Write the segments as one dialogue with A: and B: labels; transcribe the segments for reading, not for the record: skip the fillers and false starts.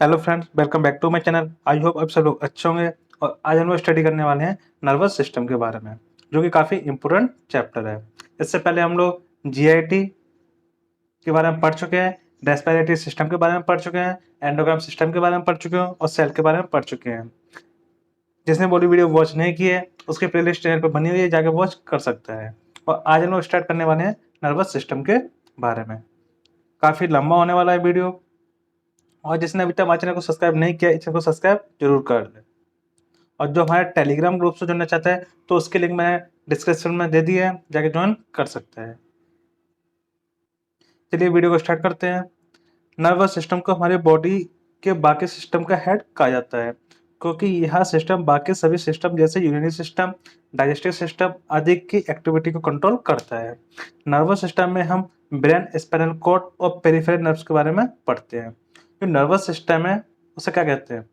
A: Hello friends, welcome back to my channel. I hope आप सब लोग अच्छे होंगे। और आज हम लोग स्टडी करने वाले हैं नर्वस सिस्टम के बारे में, जो कि काफ़ी इम्पोर्टेंट चैप्टर है। इससे पहले हम लोग जीआईटी के बारे में पढ़ चुके हैं, रेस्पिरेटरी सिस्टम के बारे में पढ़ चुके हैं, एंडोक्राइन सिस्टम के बारे में पढ़ चुके हैं और सेल के बारे में पढ़ चुके हैं। जिसने वो वीडियो वॉच नहीं की है, उसकी प्लेलिस्ट चैनल पर बनी हुई है, जाके वॉच कर सकता है। और आज हम लोग स्टार्ट करने वाले हैं नर्वस सिस्टम के बारे में। काफ़ी लंबा होने वाला है वीडियो, और जिसने अभी तक हमारे चैनल को सब्सक्राइब नहीं किया, इस चैनल को सब्सक्राइब जरूर कर ले। और जो हमारे टेलीग्राम ग्रुप से जुड़ना चाहता है, तो उसके लिंक मैंने डिस्क्रिप्शन में दे दिया है, जाके ज्वाइन कर सकते हैं। चलिए वीडियो को स्टार्ट करते हैं। नर्वस सिस्टम को हमारे बॉडी के बाकी सिस्टम का हेड कहा जाता है, क्योंकि यह सिस्टम बाकी सभी सिस्टम जैसे यूरिनरी सिस्टम, डाइजेस्टिव सिस्टम आदि की एक्टिविटी को कंट्रोल करता है। नर्वस सिस्टम में हम ब्रेन, स्पाइनल कॉर्ड और पेरिफेरल नर्व्स के बारे में पढ़ते हैं। जो नर्वस सिस्टम है उसे क्या कहते हैं?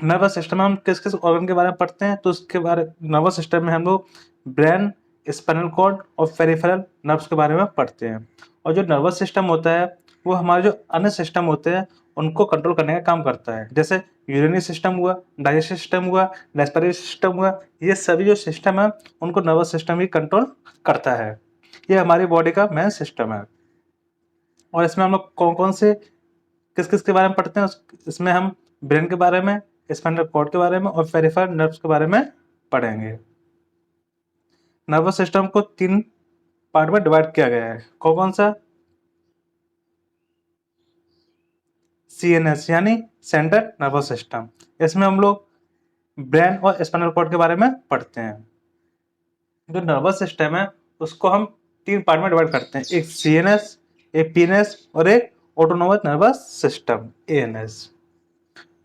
A: नर्वस सिस्टम में हम किस किस ऑर्गन के बारे में पढ़ते हैं, तो उसके बारे नर्वस सिस्टम में हम लोग ब्रेन, स्पाइनल कॉर्ड और पेरिफेरल नर्व्स के बारे में पढ़ते हैं। और जो नर्वस सिस्टम होता है वो हमारे जो अन्य सिस्टम होते हैं उनको कंट्रोल करने का काम करता है, जैसे यूरिनरी सिस्टम हुआ, डाइजेस्टिव सिस्टम हुआ, रेस्पिरेटरी सिस्टम हुआ। ये सभी जो सिस्टम है उनको नर्वस सिस्टम ही कंट्रोल करता है। ये हमारी बॉडी का मेन सिस्टम है। और इसमें हम लोग कौन कौन से किस किस के बारे में पढ़ते हैं, इसमें हम ब्रेन के बारे में, स्पाइनल कॉर्ड के बारे में और पेरिफेरल नर्व्स के बारे में पढ़ेंगे। नर्वस सिस्टम को 3 पार्ट में डिवाइड किया गया है। कौन कौन सा? सीएनएस यानी सेंट्रल नर्वस सिस्टम। इसमें हम लोग ब्रेन और स्पाइनल कॉर्ड के बारे में पढ़ते हैं। जो नर्वस सिस्टम है उसको हम 3 पार्ट में डिवाइड करते हैं, एक सीएनएस, एक पीएनएस और एक ऑटोनोमस नर्वस सिस्टम, एएनएस।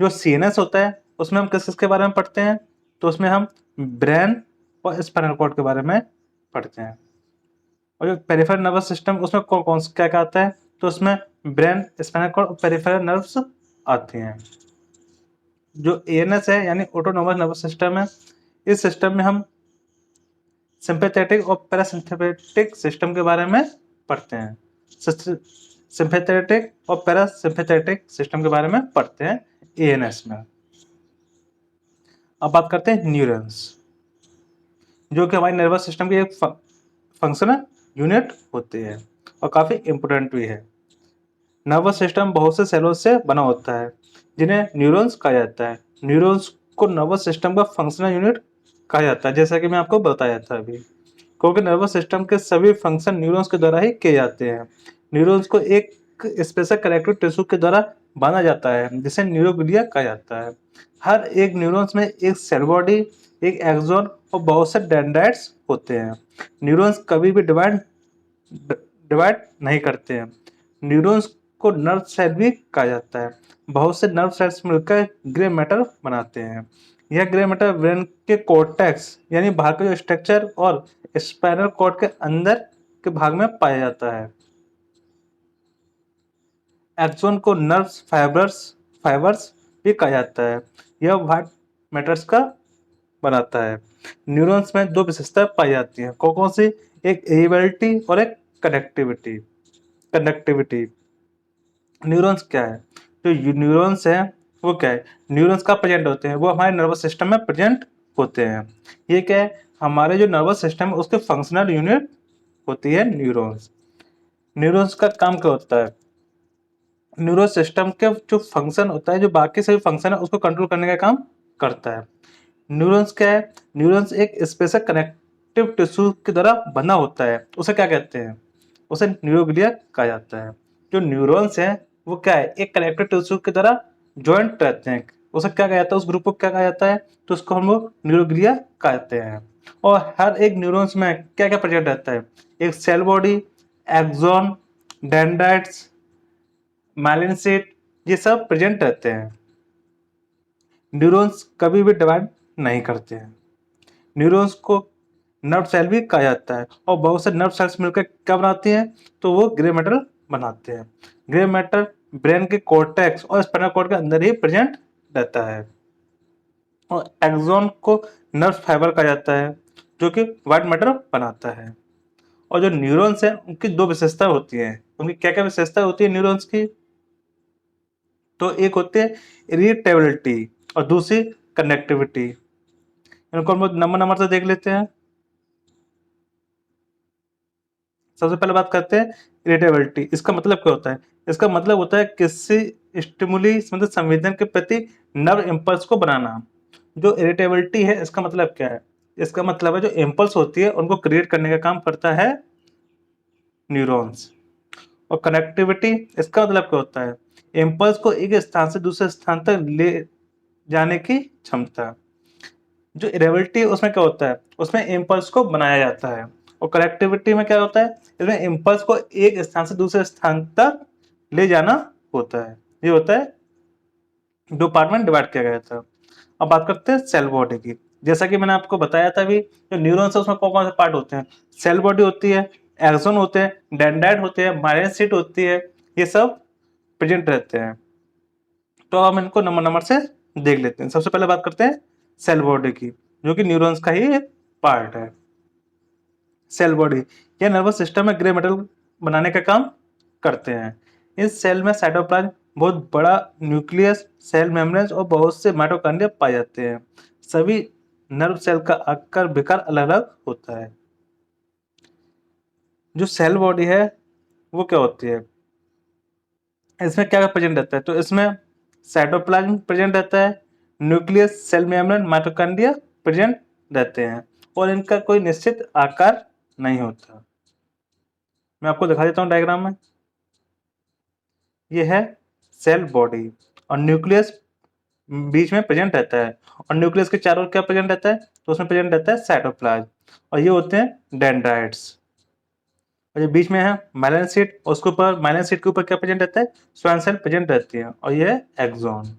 A: जो सीएनएस होता है उसमें हम किस किस के बारे में पढ़ते हैं, तो उसमें हम ब्रेन और स्पाइनल कॉर्ड के बारे में पढ़ते हैं। और जो पेरिफेरल नर्वस सिस्टम उसमें कौन कौन क्या क्या आता है, तो उसमें ब्रेन, स्पाइनल कॉर्ड और पेरिफेरल नर्व्स आते हैं। जो एएनएस है यानी ऑटोनोमस नर्वस सिस्टम है, इस सिस्टम में हम सिंपैथेटिक और पैरासिम्पैथेटिक सिस्टम के बारे में पढ़ते हैं। सिंपैथेटिक और पैरासिम्पैथेटिक सिस्टम के बारे में पढ़ते हैं एएनएस में। अब बात करते हैं न्यूरॉन्स, जो कि हमारे नर्वस सिस्टम की एक फंक्शनल यूनिट होती है और काफ़ी इम्पोर्टेंट भी है। नर्वस सिस्टम बहुत से सेलों से बना होता है, जिन्हें न्यूरॉन्स कहा जाता है। न्यूरॉन्स को नर्वस सिस्टम का फंक्शनल यूनिट कहा जाता है, जैसा कि मैं आपको बताया था अभी, क्योंकि नर्वस सिस्टम के सभी फंक्शन न्यूरॉन्स के द्वारा ही किए जाते हैं। न्यूरॉन्स को एक स्पेशल कनेक्टिव टिश्यू के द्वारा बांधा जाता है, जिसे न्यूरोग्लिया कहा जाता है। हर एक न्यूरॉन्स में एक सेल बॉडी, एक एक्सॉन और बहुत से डेंड्राइट्स होते हैं। न्यूरॉन्स कभी भी डिवाइड डिवाइड नहीं करते हैं। न्यूरॉन्स को नर्व सेल भी कहा जाता है। बहुत से नर्व सेल्स मिलकर ग्रे मैटर बनाते हैं। यह ग्रे मैटर ब्रेन के कॉर्टेक्स यानी बाहर का जो स्ट्रक्चर और स्पाइनल कॉर्ड के अंदर के भाग में पाया जाता है। एक्सोन को नर्व फाइबर्स भी कहा जाता है। यह व्हाइट मैटर्स का बनाता है। न्यूरॉन्स में 2 विशेषताएं पाई जाती हैं। कौन कौन सी? एक एरिबिलिटी और एक कनेक्टिविटी। कंडक्टिविटी। न्यूरॉन्स क्या है? जो न्यूरॉन्स है वो क्या है? न्यूरॉन्स का प्रेजेंट होते हैं, वो हमारे नर्वस सिस्टम में प्रेजेंट होते हैं। ये क्या है? हमारे जो नर्वस सिस्टम है उसके फंक्शनल यूनिट होती है न्यूरॉन्स। न्यूरॉन्स का काम क्या होता है? न्यूरो सिस्टम के जो फंक्शन होता है, जो बाकी सभी फंक्शन है उसको कंट्रोल करने का काम करता है। न्यूरॉन्स क्या है? न्यूरॉन्स एक स्पेशल कनेक्टिव टिश्यू की तरह बना होता है, उसे क्या कहते हैं? उसे न्यूरोग्लिया कहा जाता है। जो न्यूरॉन्स है वो क्या है? एक कनेक्टिव टिश्यू की तरह ज्वाइंट रहते हैं, उसे क्या कहा जाता है? उस ग्रुप को क्या कहा जाता है? तो उसको हम लोग न्यूरोग्लिया कहते हैं। और हर एक न्यूरॉन्स में क्या क्या प्रेजेंट रहता है? एक cell body, axon, dendrites, myelin sheath, ये सब प्रेजेंट रहते हैं। न्यूरॉन्स कभी भी डिवाइड नहीं करते हैं। न्यूरॉन्स को नर्व सेल भी कहा जाता है, और बहुत से नर्व सेल्स मिलकर क्या बनाते हैं? तो वो ग्रे मैटर बनाते हैं। ग्रे मैटर ब्रेन के कॉर्टेक्स और स्पाइनल कॉर्ड के अंदर ही प्रेजेंट रहता है। और एक्सॉन को नर्व फाइबर कहा जाता है, जो कि व्हाइट मैटर बनाता है। और जो न्यूरॉन्स हैं उनकी 2 विशेषताएं होती हैं। उनकी क्या क्या विशेषताएं होती है न्यूरॉन्स की? तो एक होती है इरिटेबिलिटी और दूसरी कनेक्टिविटी। इनको हम लोग नंबर नंबर से देख लेते हैं। सबसे पहले बात करते हैं इरिटेबिलिटी। इसका मतलब क्या होता है? इसका मतलब होता है किसी स्टिमुली मतलब संवेदन के प्रति नर्व इम्पल्स को बनाना। जो इरिटेबिलिटी है इसका मतलब क्या है? इसका मतलब है जो इम्पल्स होती है उनको क्रिएट करने का काम करता है न्यूरॉन्स। और कनेक्टिविटी इसका मतलब क्या होता है? इम्पल्स को एक स्थान से दूसरे स्थान तक ले जाने की क्षमता। जो इरेबिलिटी उसमें क्या होता है? उसमें इम्पल्स को बनाया जाता है। और कनेक्टिविटी में क्या होता है? इसमें इम्पल्स को एक स्थान से दूसरे स्थान तक ले जाना होता है। ये होता है, दो पार्ट में डिवाइड किया गया था। अब बात करते हैं सेल बॉडी की। जैसा कि मैंने आपको बताया था अभी, जो न्यूरॉन्स है उसमें कौन कौन से पार्ट होते हैं? सेल बॉडी होती है, एक्सोन होते हैं, डेंड्राइट होते हैं, माइलिन शीट होती है, ये सब प्रेजेंट रहते हैं। तो हम इनको नंबर नंबर से देख लेते हैं। सबसे पहले बात करते हैं सेल बॉडी की, जो कि न्यूरॉन्स का ही एक पार्ट है। सेल बॉडी यह नर्वस सिस्टम में ग्रे मेटल बनाने का काम करते हैं। इस सेल में साइटोप्लाज्म, बहुत बड़ा न्यूक्लियस, सेल मेम्ब्रेन और बहुत से माइटोकॉन्ड्रिया पाए जाते हैं। सभी नर्व सेल का आकार विकार अलग अलग होता है। जो सेल बॉडी है वो क्या होती है? इसमें क्या प्रेजेंट रहता है? तो इसमें साइटोप्लाज्म प्रेजेंट रहता है, nucleus, cell membrane, mitochondria present रहते हैं और इनका कोई निश्चित आकार नहीं होता। मैं आपको दिखा देता हूँ डायग्राम में। ये है सेल बॉडी और न्यूक्लियस बीच में प्रेजेंट रहता है और न्यूक्लियस के चारों ओर क्या प्रेजेंट रहता है? तो उसमें प्रेजेंट रहता है साइटोप्लाज्म और ये होते हैं डेंड्राइट्स। और ये बीच में है माइलिन शीट और उसके ऊपर, माइलिन शीट के ऊपर क्या प्रेजेंट रहता है? श्वान सेल प्रेजेंट रहती है और ये है एक्सॉन।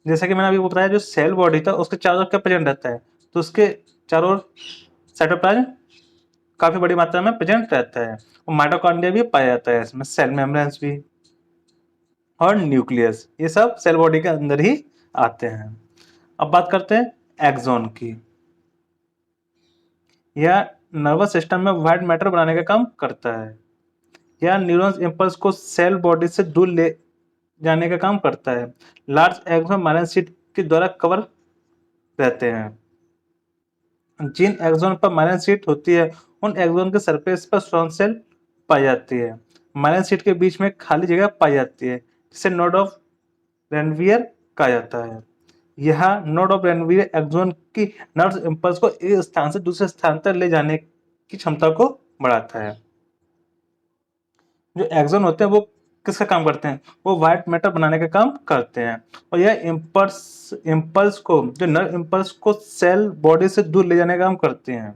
A: जैसा कि मैंने अभी बताया, जो सेल बॉडी था उसके चारों ओर क्या प्रेजेंट रहता है? तो उसके चारों ओर साइटोप्लाज्म काफी बड़ी मात्रा में प्रेजेंट रहता है और माइटोकॉन्ड्रिया भी पाया जाता है इसमें, सेल मेम्ब्रेन्स भी और न्यूक्लियस, ये सब सेल बॉडी के अंदर ही आते हैं। अब बात करते हैं एक्सॉन की। यह नर्वस सिस्टम में व्हाइट मैटर बनाने का काम करता है। यह न्यूरॉन्स इम्पल्स को सेल बॉडी से दूर ले जाने का काम करता है। लार्ज एक्सॉन माइलिन शीट के द्वारा कवर रहते हैं। जिन एक्सॉन पर माइलिन शीट होती है उन एक्सॉन के सरफेस पर श्वान सेल पाई जाती है। माइलिन शीट के बीच में खाली जगह पाई जाती है जिसे नोड ऑफ रेनवियर कहा जाता है। यह नोड ऑफ रेनवियर एक्सॉन की नर्व इम्पल्स को एक स्थान से दूसरे स्थान तक ले जाने की क्षमता को बढ़ाता है। जो एक्सॉन होते हैं वो किसका काम करते हैं? वो व्हाइट मैटर बनाने का काम करते हैं और यह इम्पल्स को, जो नर्व इम्पल्स को सेल बॉडी से दूर ले जाने का काम करते हैं।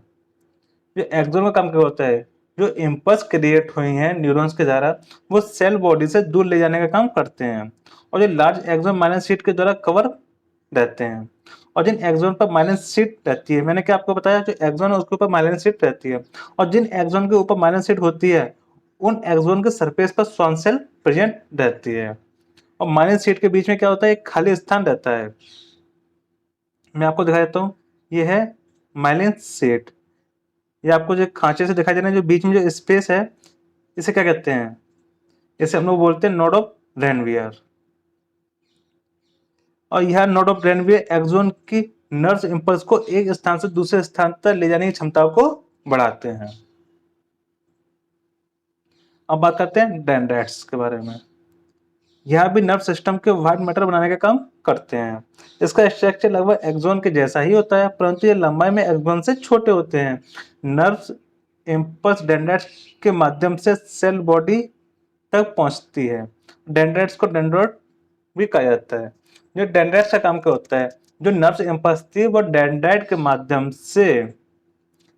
A: जो एक्सॉन का काम क्या होता है? जो इम्पल्स क्रिएट हुई हैं न्यूरॉन्स के द्वारा वो सेल बॉडी से दूर ले जाने का काम करते हैं और जो लार्ज एक्सॉन माइलिन शीट के द्वारा कवर रहते हैं। और जिन एक्सॉन पर माइलिन शीट रहती है, मैंने क्या आपको बताया, जो एक्सॉन है उसके ऊपर माइलिन शीट रहती है और जिन एक्सॉन के ऊपर माइलिन शीट होती है उन एक्सॉन के सरफेस पर श्वान सेल प्रेजेंट रहती है और माइलिन शीट के बीच में क्या होता है? एक खाली स्थान रहता है। मैं आपको दिखा देता हूँ। ये है माइलिन शीट। ये आपको जो खांचे से दिखाई दे रहा है, जो बीच में जो स्पेस है, इसे क्या कहते हैं? इसे हम लोग बोलते हैं नोड ऑफ रेनवियर। और यह नोड ऑफ रेनवियर एक्सॉन की नर्व इम्पल्स को एक स्थान से दूसरे स्थान तक ले जाने की क्षमता को बढ़ाते हैं। अब बात करते हैं डेंड्राइट्स के बारे में। यह भी नर्व सिस्टम के व्हाइट मैटर बनाने का काम करते हैं। इसका स्ट्रक्चर लगभग एक्सॉन के जैसा ही होता है, परंतु ये लंबाई में एक्सॉन से छोटे होते हैं। नर्व इम्पल्स डेंड्राइट्स के माध्यम से सेल बॉडी तक पहुंचती है। डेंड्राइट्स को डेंड्रोइट भी कहा जाता है। जो डेंड्राइट्स का काम क्या होता है? जो नर्व इम्पल्स थी वो डेंड्राइट के माध्यम से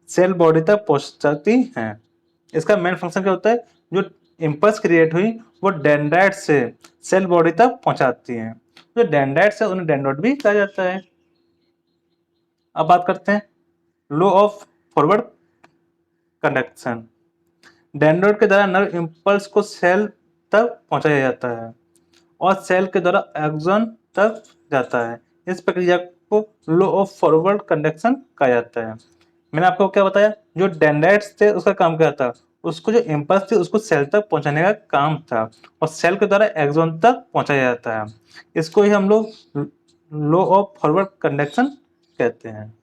A: सेल बॉडी तक पहुंचाती हैं। इसका मेन फंक्शन क्या होता है? जो इम्पल्स क्रिएट हुई वो डेंड्राइट से सेल बॉडी तक पहुंचाती हैं। जो डेंड्राइट्स है उन्हें डेंड्रोइट भी कहा जाता है। अब बात करते हैं लो ऑफ फॉरवर्ड कंडक्शन। डेंड्रोइट के द्वारा नर्व इम्पल्स को सेल तक पहुंचाया जाता है और सेल के द्वारा एक्सॉन तक जाता है। इस प्रक्रिया को लो ऑफ फॉरवर्ड कंडक्शन कहा जाता है। मैंने आपको क्या बताया? जो डेंड्राइट्स थे उसका काम क्या था? उसको जो इम्पल्स थी उसको सेल तक पहुंचाने का काम था और सेल के द्वारा एक्सॉन तक पहुंचाया जाता है। इसको ही हम लोग लॉ ऑफ फॉरवर्ड कंडक्शन कहते हैं।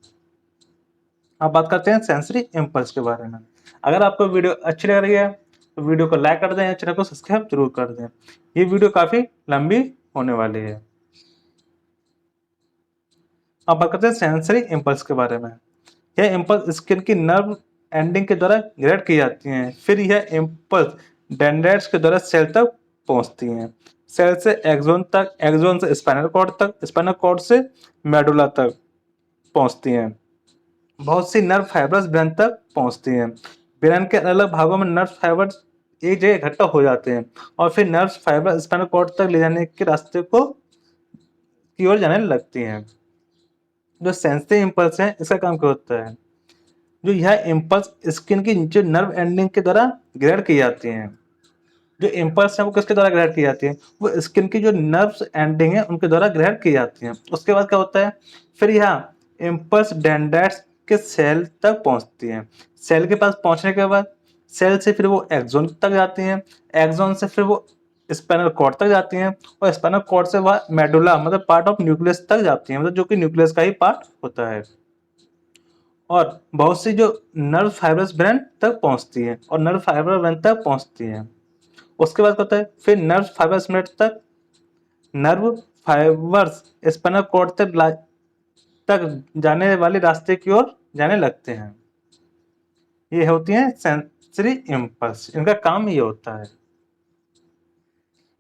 A: अब बात करते हैं सेंसरी इम्पल्स के बारे में। अगर आपको वीडियो अच्छी लग रही है तो वीडियो को लाइक कर दें, चैनल को सब्सक्राइब जरूर कर दें। ये वीडियो काफी लंबी होने वाली है। अब बात करते हैं सेंसरी इम्पल्स के बारे में। यह इम्पल्स स्किन की नर्व एंडिंग के द्वारा ग्रेड की जाती हैं। फिर यह इम्पल्स डेंड्राइट्स के द्वारा सेल तक पहुंचती हैं। सेल से एक्सोन तक, एक्सोन से स्पाइनल कॉर्ड तक, स्पाइनल कॉर्ड से मेडुला तक पहुंचती हैं। बहुत सी नर्व फाइबर्स ब्रेन तक पहुंचती हैं। ब्रेन के अलग अलग भागों में नर्व फाइबर्स एक जगह इकट्ठा हो जाते हैं और फिर नर्व फाइबर स्पाइनल कॉर्ड तक ले जाने के रास्ते को की ओर जाने लगती हैं। जो सेंसरी इम्पल्स है इसका काम क्या होता है? जो यह इम्पल्स स्किन की नीचे नर्व एंडिंग के द्वारा ग्रेड की जाती हैं। जो इम्पल्स है वो किसके द्वारा ग्रेड की जाती है? वो स्किन की जो नर्व एंडिंग है उनके द्वारा ग्रेड की जाती हैं। उसके बाद क्या होता है? फिर यह इम्पल्स डेंड्राइट्स के सेल तक पहुंचती है। सेल के पास पहुंचने के बाद सेल से फिर वो एक्सोन तक जाती हैं। एक्सोन से फिर वो स्पाइनल कॉर्ड तक जाती हैं और स्पाइनल कॉर्ड से वह मेडुला मतलब पार्ट ऑफ न्यूक्लियस तक जाती हैं, मतलब जो कि न्यूक्लियस का ही पार्ट होता है। और बहुत सी जो नर्व फाइबर्स ब्रेन तक पहुंचती है और नर्व फाइबर ब्रेन तक पहुंचती है। उसके बाद क्या होता है? फिर नर्व फाइबर्स ब्रेन तक, नर्व फाइबर्स स्पाइनल कॉर्ड तक जाने वाले रास्ते की ओर जाने लगते हैं। ये होती हैं सेंसरी इम्पल्स। इनका काम ये होता है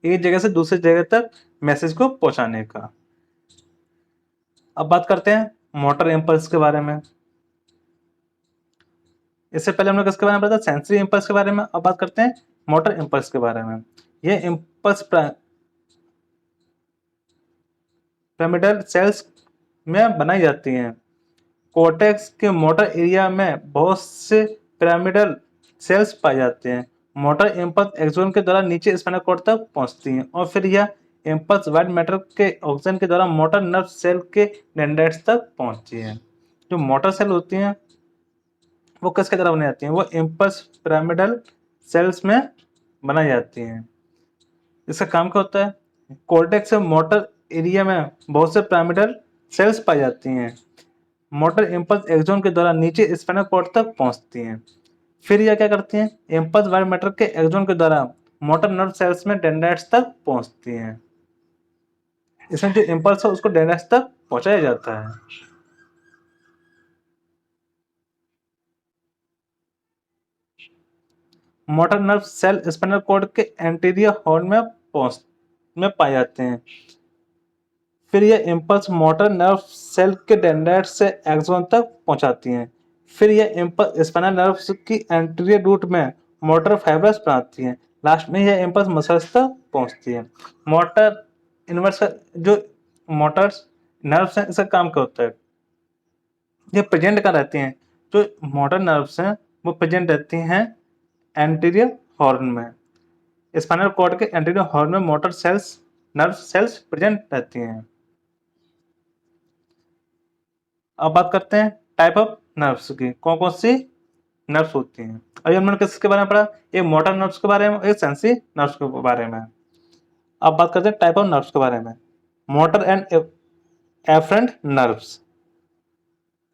A: एक जगह से दूसरी जगह तक मैसेज को पहुंचाने का। अब बात करते हैं मोटर इम्पल्स के बारे में। इससे पहले हमने किसके बारे में पढ़ा था? सेंसरी इम्पल्स के बारे में। अब बात करते हैं मोटर इम्पल्स के बारे में। ये इम्पल्स पिरामिडल सेल्स में बनाई जाती हैं। कोर्टेक्स के मोटर एरिया में बहुत से पिरामिडल सेल्स पाए जाते हैं। मोटर इम्पल्स एक्सोन के द्वारा नीचे स्पाइनल कॉर्ड तक पहुंचती हैं और फिर यह इम्पल्स व्हाइट मैटर के ऑक्सीजन के द्वारा मोटर नर्व सेल के डेंड्राइट्स तक पहुंचती है। जो मोटर सेल होती हैं वो किसके द्वारा बनाई जाती हैं? वो इम्पल्स पिरामिडल सेल्स में बनाई जाती हैं। इसका काम क्या होता है? कोर्टेक्स से मोटर एरिया में बहुत से पिरामिडल सेल्स पाई जाती हैं। मोटर इम्पल्स एक्सोन के द्वारा नीचे स्पाइनल कॉर्ड तक पहुंचती हैं। फिर यह क्या करती हैं? इम्पल्स वायर मैटर के एक्सोन के द्वारा मोटर नर्व सेल्स में डेंड्राइट्स तक पहुंचती हैं। इसमें जो इम्पल्स है उसको डेंड्राइट्स तक पहुंचाया जाता है। Motor nerve cell spinal cord के एंटीरियर हॉर्न में पाए जाते हैं। फिर यह इम्पल्स मोटर नर्व सेल के डेंड्राइट से एक्सोन तक पहुंचाती हैं। फिर यह इम्पल्स स्पाइनल नर्व की एंटीरियर रूट में मोटर फाइबर्स बनाती हैं। लास्ट में यह इम्पल्स मसल्स तक पहुंचती है। मोटर इनवर्स जो मोटर्स नर्व्स हैं इसका काम क्या होता है? ये प्रेजेंट कहाँ रहती हैं? जो मोटर नर्व्स हैं वो प्रेजेंट रहती हैं एंटीरियर हॉर्न में। स्पाइनल कॉर्ड के एंटीरियर हॉर्न में motor cells, nerve cells present रहती हैं। अब बात करते हैं टाइप ऑफ नर्व्स की। कौन कौन सी नर्व्स होती हैं? अभी हमने किसके बारे में पढ़ा? एक मोटर नर्व्स के बारे में, एक सेंसरी नर्व्स के बारे में। अब बात करते हैं टाइप ऑफ नर्व्स के बारे में। Motor and efferent nerves.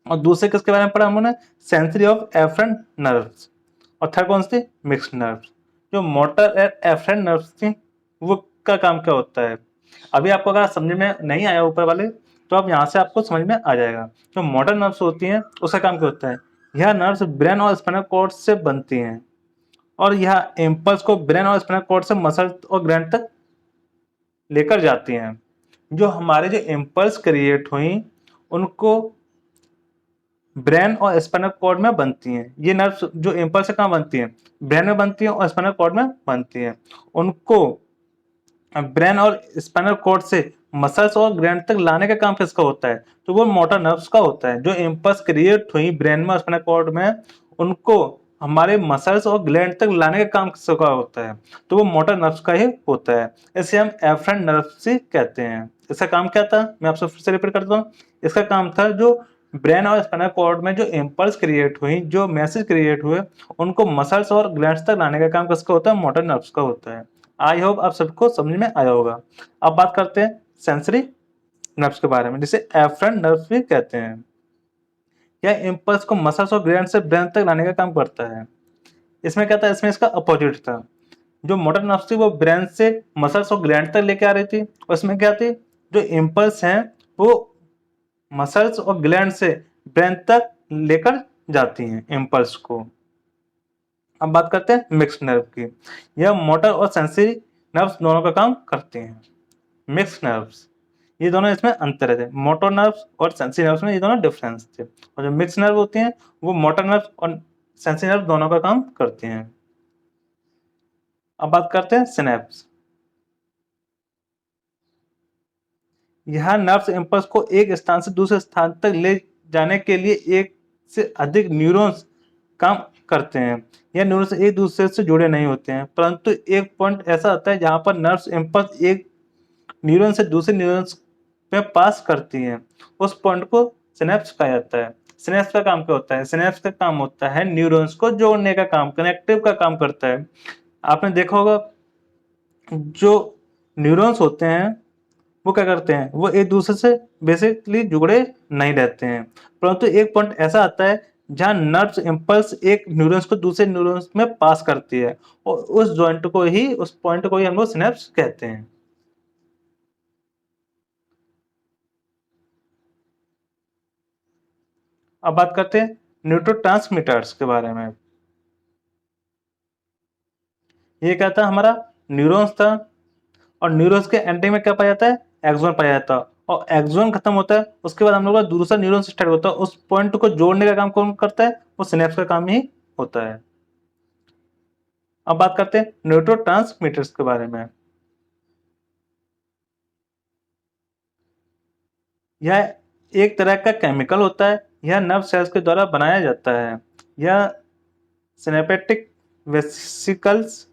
A: और दूसरे किसके बारे में पढ़ा हमने? Sensory of efferent nerves. और थर्ड कौन सी? Mixed nerves. जो मोटर एंड एफरेंट नर्व्स थी वो का काम क्या होता है? अभी आपको अगर समझ में नहीं आया ऊपर वाले तो अब यहाँ से आपको समझ में आ जाएगा। जो मोटर नर्व्स होती हैं उसका काम क्या होता है? यह नर्व्स ब्रेन और स्पाइनल कॉर्ड से बनती हैं और यह इम्पल्स को ब्रेन और स्पाइनल कॉर्ड से मसल और ग्लैंड तक लेकर जाती हैं। जो हमारे जो इम्पल्स क्रिएट हुई उनको ब्रेन और स्पाइनल कॉर्ड में बनती हैं। ये नर्व्स जो इम्पल्स से कहाँ बनती हैं? ब्रेन में बनती हैं और स्पाइनल कॉर्ड में बनती हैं। उनको ब्रेन और स्पाइनल कॉर्ड से मसल्स और ग्लैंड तक लाने का काम किसका होता है? तो वो मोटर नर्व्स का होता है। जो इम्पल्स क्रिएट हुई ब्रेन में और स्पाइनल कॉर्ड में उनको हमारे मसल्स और ग्लैंड तक लाने का काम किसका होता है? तो वो मोटर नर्व्स का ही होता है। इसे हम एफरेंट नर्व्स कहते हैं। इसका काम क्या था? मैं आपसे फिर से रिपीट करता हूँ। इसका काम था जो ब्रेन और स्पाइनल कॉर्ड में जो इम्पल्स क्रिएट हुई, जो मैसेज क्रिएट हुए, उनको मसल्स और ग्लैंड्स तक लाने का काम किसका होता है? मोटर नर्व्स का होता है। आई होप आप सबको समझ में आया होगा। अब बात करते हैं सेंसरी नर्व्स के बारे में, जिसे एफरेंट नर्व्स भी कहते हैं। यह इम्पल्स को मसल्स और ग्लैंड से ब्रेन तक लाने का काम करता है। इसमें क्या था? इसमें इसका अपोजिट था। जो मोटर नर्व्स थी वो ब्रेन से मसल्स और ग्लैंड तक लेके आ रही थी। उसमें क्या थी? जो इम्पल्स हैं वो मसल्स और ग्लैंड से ब्रेन तक लेकर जाती हैं इम्पल्स को। अब बात करते हैं मिक्स्ड नर्व की। यह मोटर और सेंसरी नर्व्स दोनों का काम करती हैं। मिक्स्ड नर्व्स, ये दोनों इसमें अंतर है। मोटर नर्व्स और सेंसरी नर्व्स में ये दोनों डिफरेंस थे। और जो मिक्स्ड नर्व होती हैं वो मोटर नर्व और सेंसरी नर्व दोनों का काम करती हैं। अब बात करते हैं सिनेप्स। यह नर्व्स इम्पल्स को एक स्थान से दूसरे स्थान तक ले जाने के लिए एक से अधिक न्यूरॉन्स काम करते हैं। यह न्यूरॉन्स एक दूसरे से जुड़े नहीं होते हैं, परंतु एक पॉइंट ऐसा आता है जहां पर नर्व्स इम्पल्स एक न्यूरॉन से दूसरे न्यूरॉन्स में पास करती हैं। उस पॉइंट को सिनेप्स कहा जाता है। सिनेप्स का काम क्या होता है? सिनेप्स का काम होता है न्यूरॉन्स को जोड़ने का काम, कनेक्टिव का काम करता है। आपने देखा होगा जो न्यूरॉन्स होते हैं वो क्या करते हैं? वो एक दूसरे से बेसिकली जुड़े नहीं रहते हैं, परंतु एक पॉइंट ऐसा आता है जहां नर्व्स इम्पल्स एक न्यूरॉन्स को दूसरे न्यूरॉन्स में पास करती है, और उस जॉइंट को ही, उस पॉइंट को ही हम लोग सिनेप्स कहते हैं। अब बात करते हैं न्यूरोट्रांसमीटर्स के बारे में। ये क्या था? हमारा न्यूरॉन्स था, और न्यूरॉन्स के एंडिंग में क्या पाया जाता है? एक्सॉन पाया जाता है। और एक्सॉन खत्म होता है, उसके बाद हम लोग का दूसरा न्यूरॉन स्टार्ट होता है। उस पॉइंट को जोड़ने का काम कौन करता है? वो सिनेप्स का काम ही होता है। अब बात करते हैं न्यूरोट्रांसमीटर्स के बारे में। यह एक तरह का केमिकल होता है। यह नर्व सेल्स के द्वारा बनाया जाता है। यह सिनेप्टिक वेसिकल्स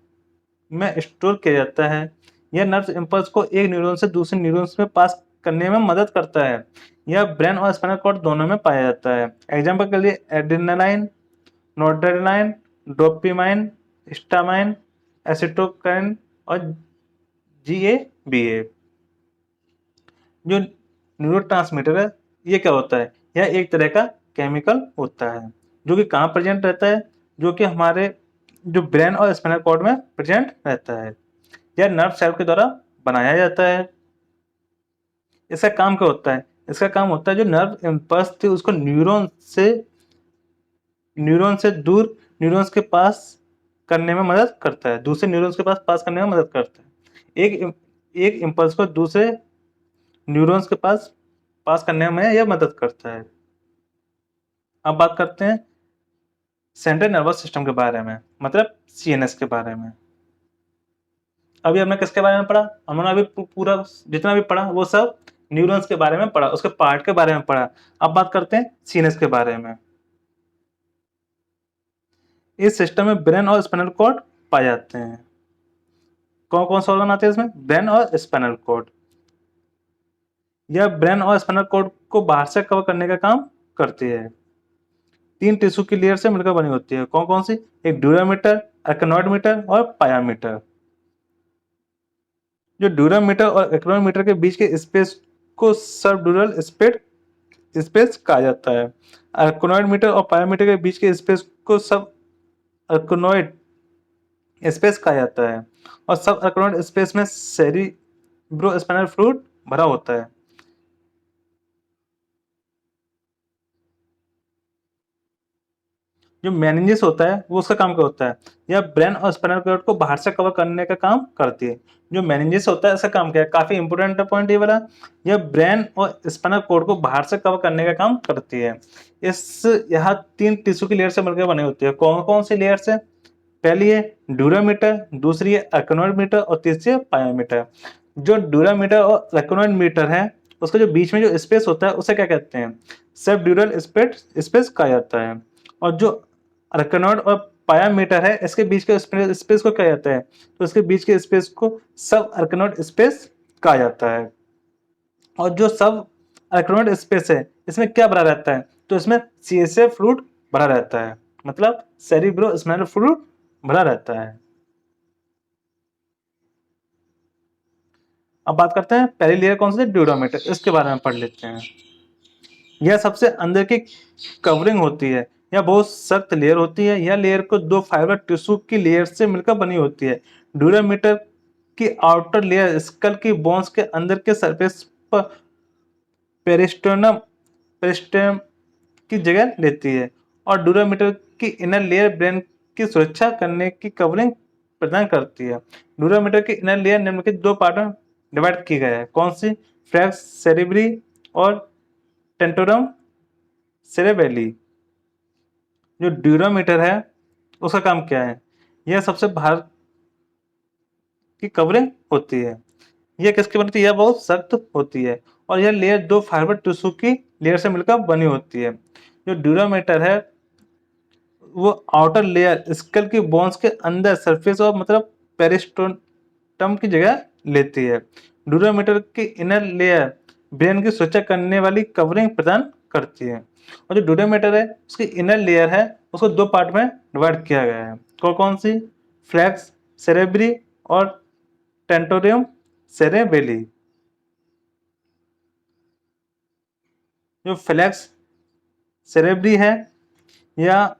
A: में स्टोर किया जाता है। यह नर्व इम्पल्स को एक न्यूरॉन से दूसरे न्यूरॉन्स में पास करने में मदद करता है। यह ब्रेन और स्पाइनल कॉर्ड दोनों में पाया जाता है। एग्जाम्पल के लिए एड्रेनालाइन, नोरड्रेनालाइन, डोपामाइन, हिस्टामाइन, एसिटोकाइन और GABA। जो न्यूरोट्रांसमीटर है, ये क्या होता है? यह एक तरह का केमिकल होता है जो कि कहाँ प्रेजेंट रहता है? जो कि हमारे जो ब्रेन और स्पाइनल कॉर्ड में प्रेजेंट रहता है। यह नर्व सेल के द्वारा बनाया जाता है। इसका काम क्या होता है? इसका काम होता है जो नर्व इम्पल्स थी उसको न्यूरॉन से दूर न्यूरॉन्स के पास करने में मदद करता है, दूसरे न्यूरॉन्स के पास पास करने में मदद करता है। एक इम्पल्स को दूसरे न्यूरॉन्स के पास करने में यह मदद करता है। अब बात करते हैं सेंट्रल नर्वस सिस्टम के बारे में, मतलब CNS के बारे में। अभी हमने किसके बारे में पढ़ा? हमने अभी पूरा जितना भी पढ़ा वो सब न्यूरॉन्स के बारे में पढ़ा, उसके पार्ट के बारे में पढ़ा। अब बात करते हैं CNS के बारे में। इस सिस्टम में ब्रेन और स्पाइनल कॉर्ड पाए जाते हैं। कौन कौन से ऑर्गन आते हैं इसमें? ब्रेन और स्पाइनल कॉर्ड। यह ब्रेन और स्पाइनल कॉर्ड को बाहर से कवर करने का काम करती है। 3 टिश्यू की लेयर से मिलकर बनी होती है। कौन कौन सी? एक ड्यूरामीटर, एक्टिनोइड और पायामीटर। जो ड्यूरामीटर और एक्टिनोइड के बीच के स्पेस को सबड्यूरल स्पेस कहा जाता है। एक्टिनोइड और पायामीटर के बीच के स्पेस को सब एक्टिनोइड स्पेस कहा जाता है। और सब एक्टिनोइड स्पेस में सेरिब्रोस्पाइनल फ्लूइड भरा होता है। जो मेनिंजेस होता है वो उसका काम क्या होता है? यह ब्रेन और स्पाइनल कॉर्ड को बाहर से कवर करने का काम करती है। जो मेनिंजेस होता है इसका काम क्या है? काफी इंपोर्टेंट पॉइंट ये वाला। यह ब्रेन और स्पाइनल कॉर्ड को बाहर से कवर करने का काम करती है। यहाँ 3 टिश्यू की लेयर से मिलकर बनी होती है। कौन कौन सी लेयर से? पहली है ड्यूरामीटर, दूसरी है एक्टिनोइड और तीसरी है पायामीटर। जो ड्यूरामीटर और एक्टिनोइड है उसका जो बीच में जो स्पेस होता है उसे क्या कहते हैं? सबड्यूरल स्पेस कहा जाता है। और जो आर्कनॉइड और पायामीटर है इसके बीच के स्पेस को कहा जाता है? तो इसके बीच के स्पेस को सब आर्कनॉइड स्पेस कहा जाता है। और जो सब अरेक्नोइड स्पेस है, इसमें क्या भरा रहता है? तो इसमें सीएसएफ फ्लूइड भरा रहता है, मतलब सेरिब्रो स्पाइनल फ्लूइड भरा रहता है। अब बात करते हैं पहली लेयर कौन सी है? ड्यूरामीटर, इसके बारे में पढ़ लेते हैं। यह सबसे अंदर की कवरिंग होती है, यह बहुत सख्त लेयर होती है। यह लेयर को दो फाइबर टिश्यू की लेयर से मिलकर बनी होती है। ड्यूरामीटर की आउटर लेयर स्कल की बोन्स के अंदर के सरफेस पर पेरिस्टोनम पेरिस्टम की जगह लेती है, और ड्यूरामीटर की इनर लेयर ब्रेन की सुरक्षा करने की कवरिंग प्रदान करती है। ड्यूरामीटर की इनर लेयर निम्नलिखित दो पार्ट में डिवाइड की गई है। कौन सी? फ्लैक्स सेरेब्री और टेंटोरम सेरेबेली। जो ड्यूरामीटर है उसका काम क्या है? यह सबसे बाहर की कवरिंग होती है। यह किसकी बनती है? यह बहुत सख्त होती है, और यह लेयर दो फाइबर टिश्यू की लेयर से मिलकर बनी होती है। जो ड्यूरामीटर है वो आउटर लेयर स्कल की बोन्स के अंदर सरफेस और मतलब पेरिस्टोनम की जगह लेती है। ड्यूरामीटर की इनर लेयर ब्रेन की सुरक्षा करने वाली कवरिंग प्रदान करती है। और जो ड्यूरामीटर है उसकी इनर लेयर है उसको दो पार्ट में डिवाइड किया गया है। कौन कौन सी? फ्लैक्स सेरेब्री और टेंटोरियम सेरेबेली। जो फ्लैक्स सेरेब्री है यह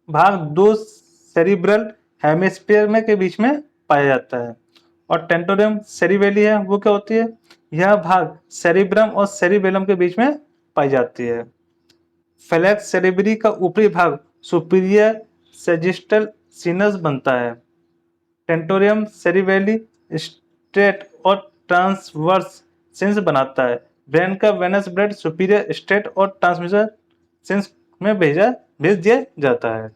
A: भाग दो सेरिब्रल हेमिस्फीयर में के बीच में पाया जाता है, और टेंटोरियम सेरिबेली है वो क्या होती है? यह भाग सेरिब्रम और सेरिबेलम के बीच में पाई जाती है। फ्लैक्स सेरेब्री का ऊपरी भाग सुपीरियर सेजिस्टल सीनस बनता है। टेंटोरियम सेरिबेली स्ट्रेट और ट्रांसवर्स सिंस बनाता है। ब्रेन का वेनस ब्लड सुपीरियर स्ट्रेट और ट्रांसमिशन सिंस में भेज दिया जाता है।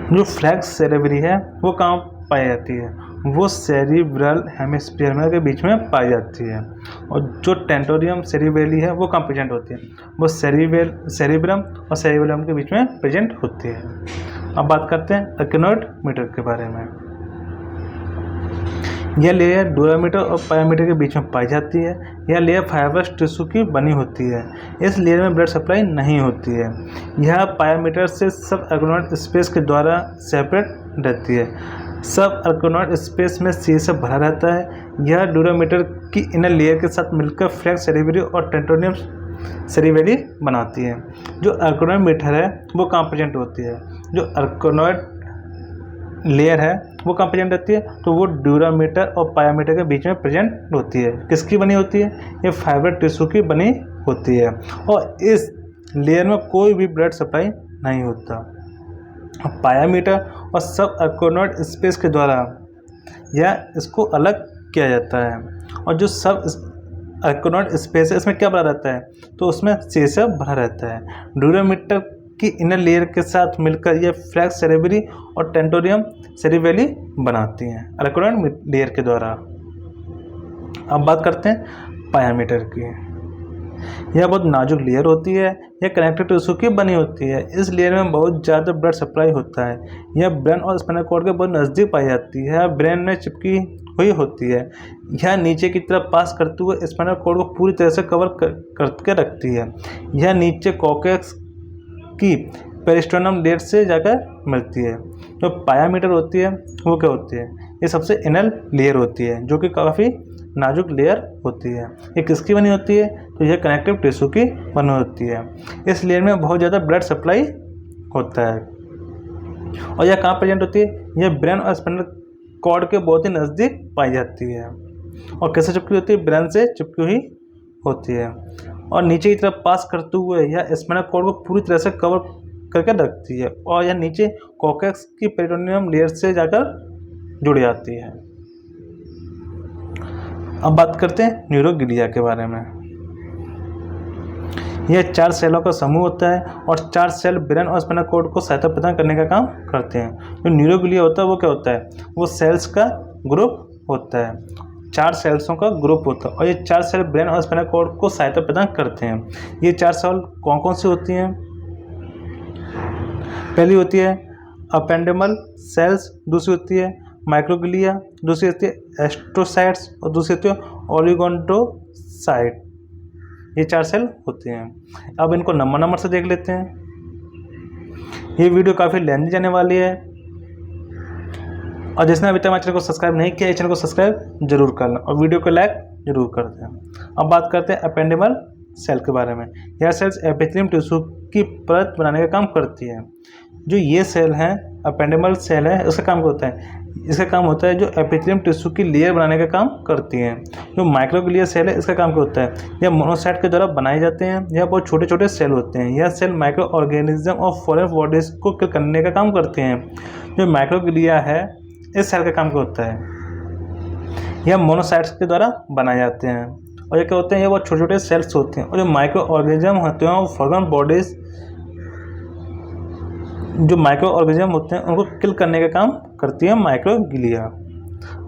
A: जो फ्लैक्स सेरेब्री है वो कहाँ पाई जाती है? वो सेरिब्रल हेमिस्फीयर में के बीच में पाई जाती है। और जो टेंटोरियम सेरिबेली है वो कहाँ प्रेजेंट होती है? वो सेरिब्रम और सेरिबेलम के बीच में प्रेजेंट होती है। अब बात करते हैं अरेक्नोइड मीटर के बारे में। यह लेयर ड्यूरामीटर और पायामीटर के बीच में पाई जाती है। यह लेयर फाइबरस टिश्यू की बनी होती है। इस लेयर में ब्लड सप्लाई नहीं होती है। यह पायामीटर से सब अरेक्नोइड स्पेस के द्वारा सेपरेट रहती है। सब अरेक्नोइड स्पेस में सीएसएफ भरा रहता है। यह ड्यूरामीटर की इनर लेयर के साथ मिलकर फ्लैक्स सेरेब्री और टेंटोरियम सेरिबेली बनाती है। जो अरेक्नोइड मीटर है वो कहाँ प्रेजेंट होती है? जो अरेक्नोइड लेयर है वो कहाँ प्रेजेंट रहती है? तो वो ड्यूरामीटर और पायामीटर के बीच में प्रेजेंट होती है। किसकी बनी होती है? ये फाइबर टिश्यू की बनी होती है, और इस लेयर में कोई भी ब्लड सप्लाई नहीं होता। पायामीटर और सब अरेक्नोइड स्पेस के द्वारा यह इसको अलग किया जाता है। और जो सब अरेक्नोइड स्पेस है इसमें क्या भरा रहता है? तो उसमें सीएसएफ भरा रहता है। ड्यूरामीटर की इनर लेयर के साथ मिलकर ये फ्लैक्स सेरेब्री और टेंटोरियम सेरिबेली बनाती हैं अरेक्नोइड लेयर के द्वारा। अब बात करते हैं पायामीटर की। यह बहुत नाजुक लेयर होती है। यह कनेक्टिव टिश्यू की बनी होती है। इस लेयर में बहुत ज़्यादा ब्लड सप्लाई होता है। यह ब्रेन और स्पाइनल कॉर्ड के बहुत नज़दीक पाई जाती है। ब्रेन में चिपकी हुई होती है। यह नीचे की तरफ पास करते हुए स्पाइनल कॉर्ड को पूरी तरह से कवर करके रखती है। यह नीचे कॉर्टेक्स की पेरिस्टोनम लेयर से जाकर मिलती है। जो पायामीटर होती है वो क्या होती है? ये सबसे इनर लेयर होती है जो कि काफ़ी नाजुक लेयर होती है। ये किसकी बनी होती है? तो यह कनेक्टिव टिश्यू की बनी होती है। इस लेयर में बहुत ज़्यादा ब्लड सप्लाई होता है। और यह कहाँ प्रेजेंट होती है? यह ब्रेन और स्पाइनल कॉर्ड के बहुत ही नज़दीक पाई जाती है। और कैसे चिपकी होती है? ब्रेन से चिपकी हुई होती है, और नीचे की तरफ पास करते हुए यह स्पाइनल कॉर्ड को पूरी तरह से कवर करके रखती है, और यह नीचे कॉर्टेक्स की पेरिटोनियम लेयर से जाकर जुड़ जाती है। अब बात करते हैं न्यूरोग्लिया के बारे में। यह 4 सेलों का समूह होता है, और 4 सेल ब्रेन और स्पाइनल कॉर्ड को सहायता प्रदान करने का काम करते हैं। जो न्यूरोग्लिया होता है वो क्या होता है? वो सेल्स का ग्रुप होता है। 4 सेल्सों का ग्रुप होता है, और ये 4 सेल ब्रेन और स्पाइनल कॉर्ड को सहायता प्रदान करते हैं। ये 4 सेल कौन कौन सी होती हैं? पहली होती है अपेंडेमल सेल्स, दूसरी होती है माइक्रोग्लिया, दूसरी होती है एस्ट्रोसाइट्स और दूसरी होती है ओलिगोडेंड्रोसाइट। ये 4 सेल होते हैं। अब इनको नंबर नंबर से देख लेते हैं। ये वीडियो काफ़ी लेंथी जाने वाली है और जिसने अभी तक हमारे चैनल को सब्सक्राइब नहीं किया, इस चैनल को सब्सक्राइब जरूर कर लें और वीडियो को लाइक जरूर कर दें। अब बात करते हैं एपेंडिबल सेल के बारे में। यह सेल्स एपिथेलियम टिश्यू की परत बनाने का काम करती है। जो ये सेल है एपेंडिबल सेल है, उसका काम क्या होता है? इसका काम होता है जो एपिथेलियम टिश्यू की लेयर बनाने का काम करती है। जो माइक्रोग्लिया सेल है, इसका काम क्या होता है? यह मोनोसाइट के द्वारा बनाए जाते हैं। यह बहुत छोटे छोटे सेल होते हैं। यह सेल माइक्रो ऑर्गेनिज्म और फॉरेन बॉडीज को किल करने का काम करते हैं। जो माइक्रोग्लिया है, इस सेल का काम क्या होता है? यह मोनोसाइट्स के द्वारा बनाए जाते हैं और ये क्या होते हैं? ये बहुत छोटे छोटे सेल्स होते हैं। और जो माइक्रो ऑर्गेनिज्म होते हैं वो फॉरेन बॉडीज, जो माइक्रो ऑर्गेनिज्म होते हैं उनको किल करने का काम करती है माइक्रोग्लिया।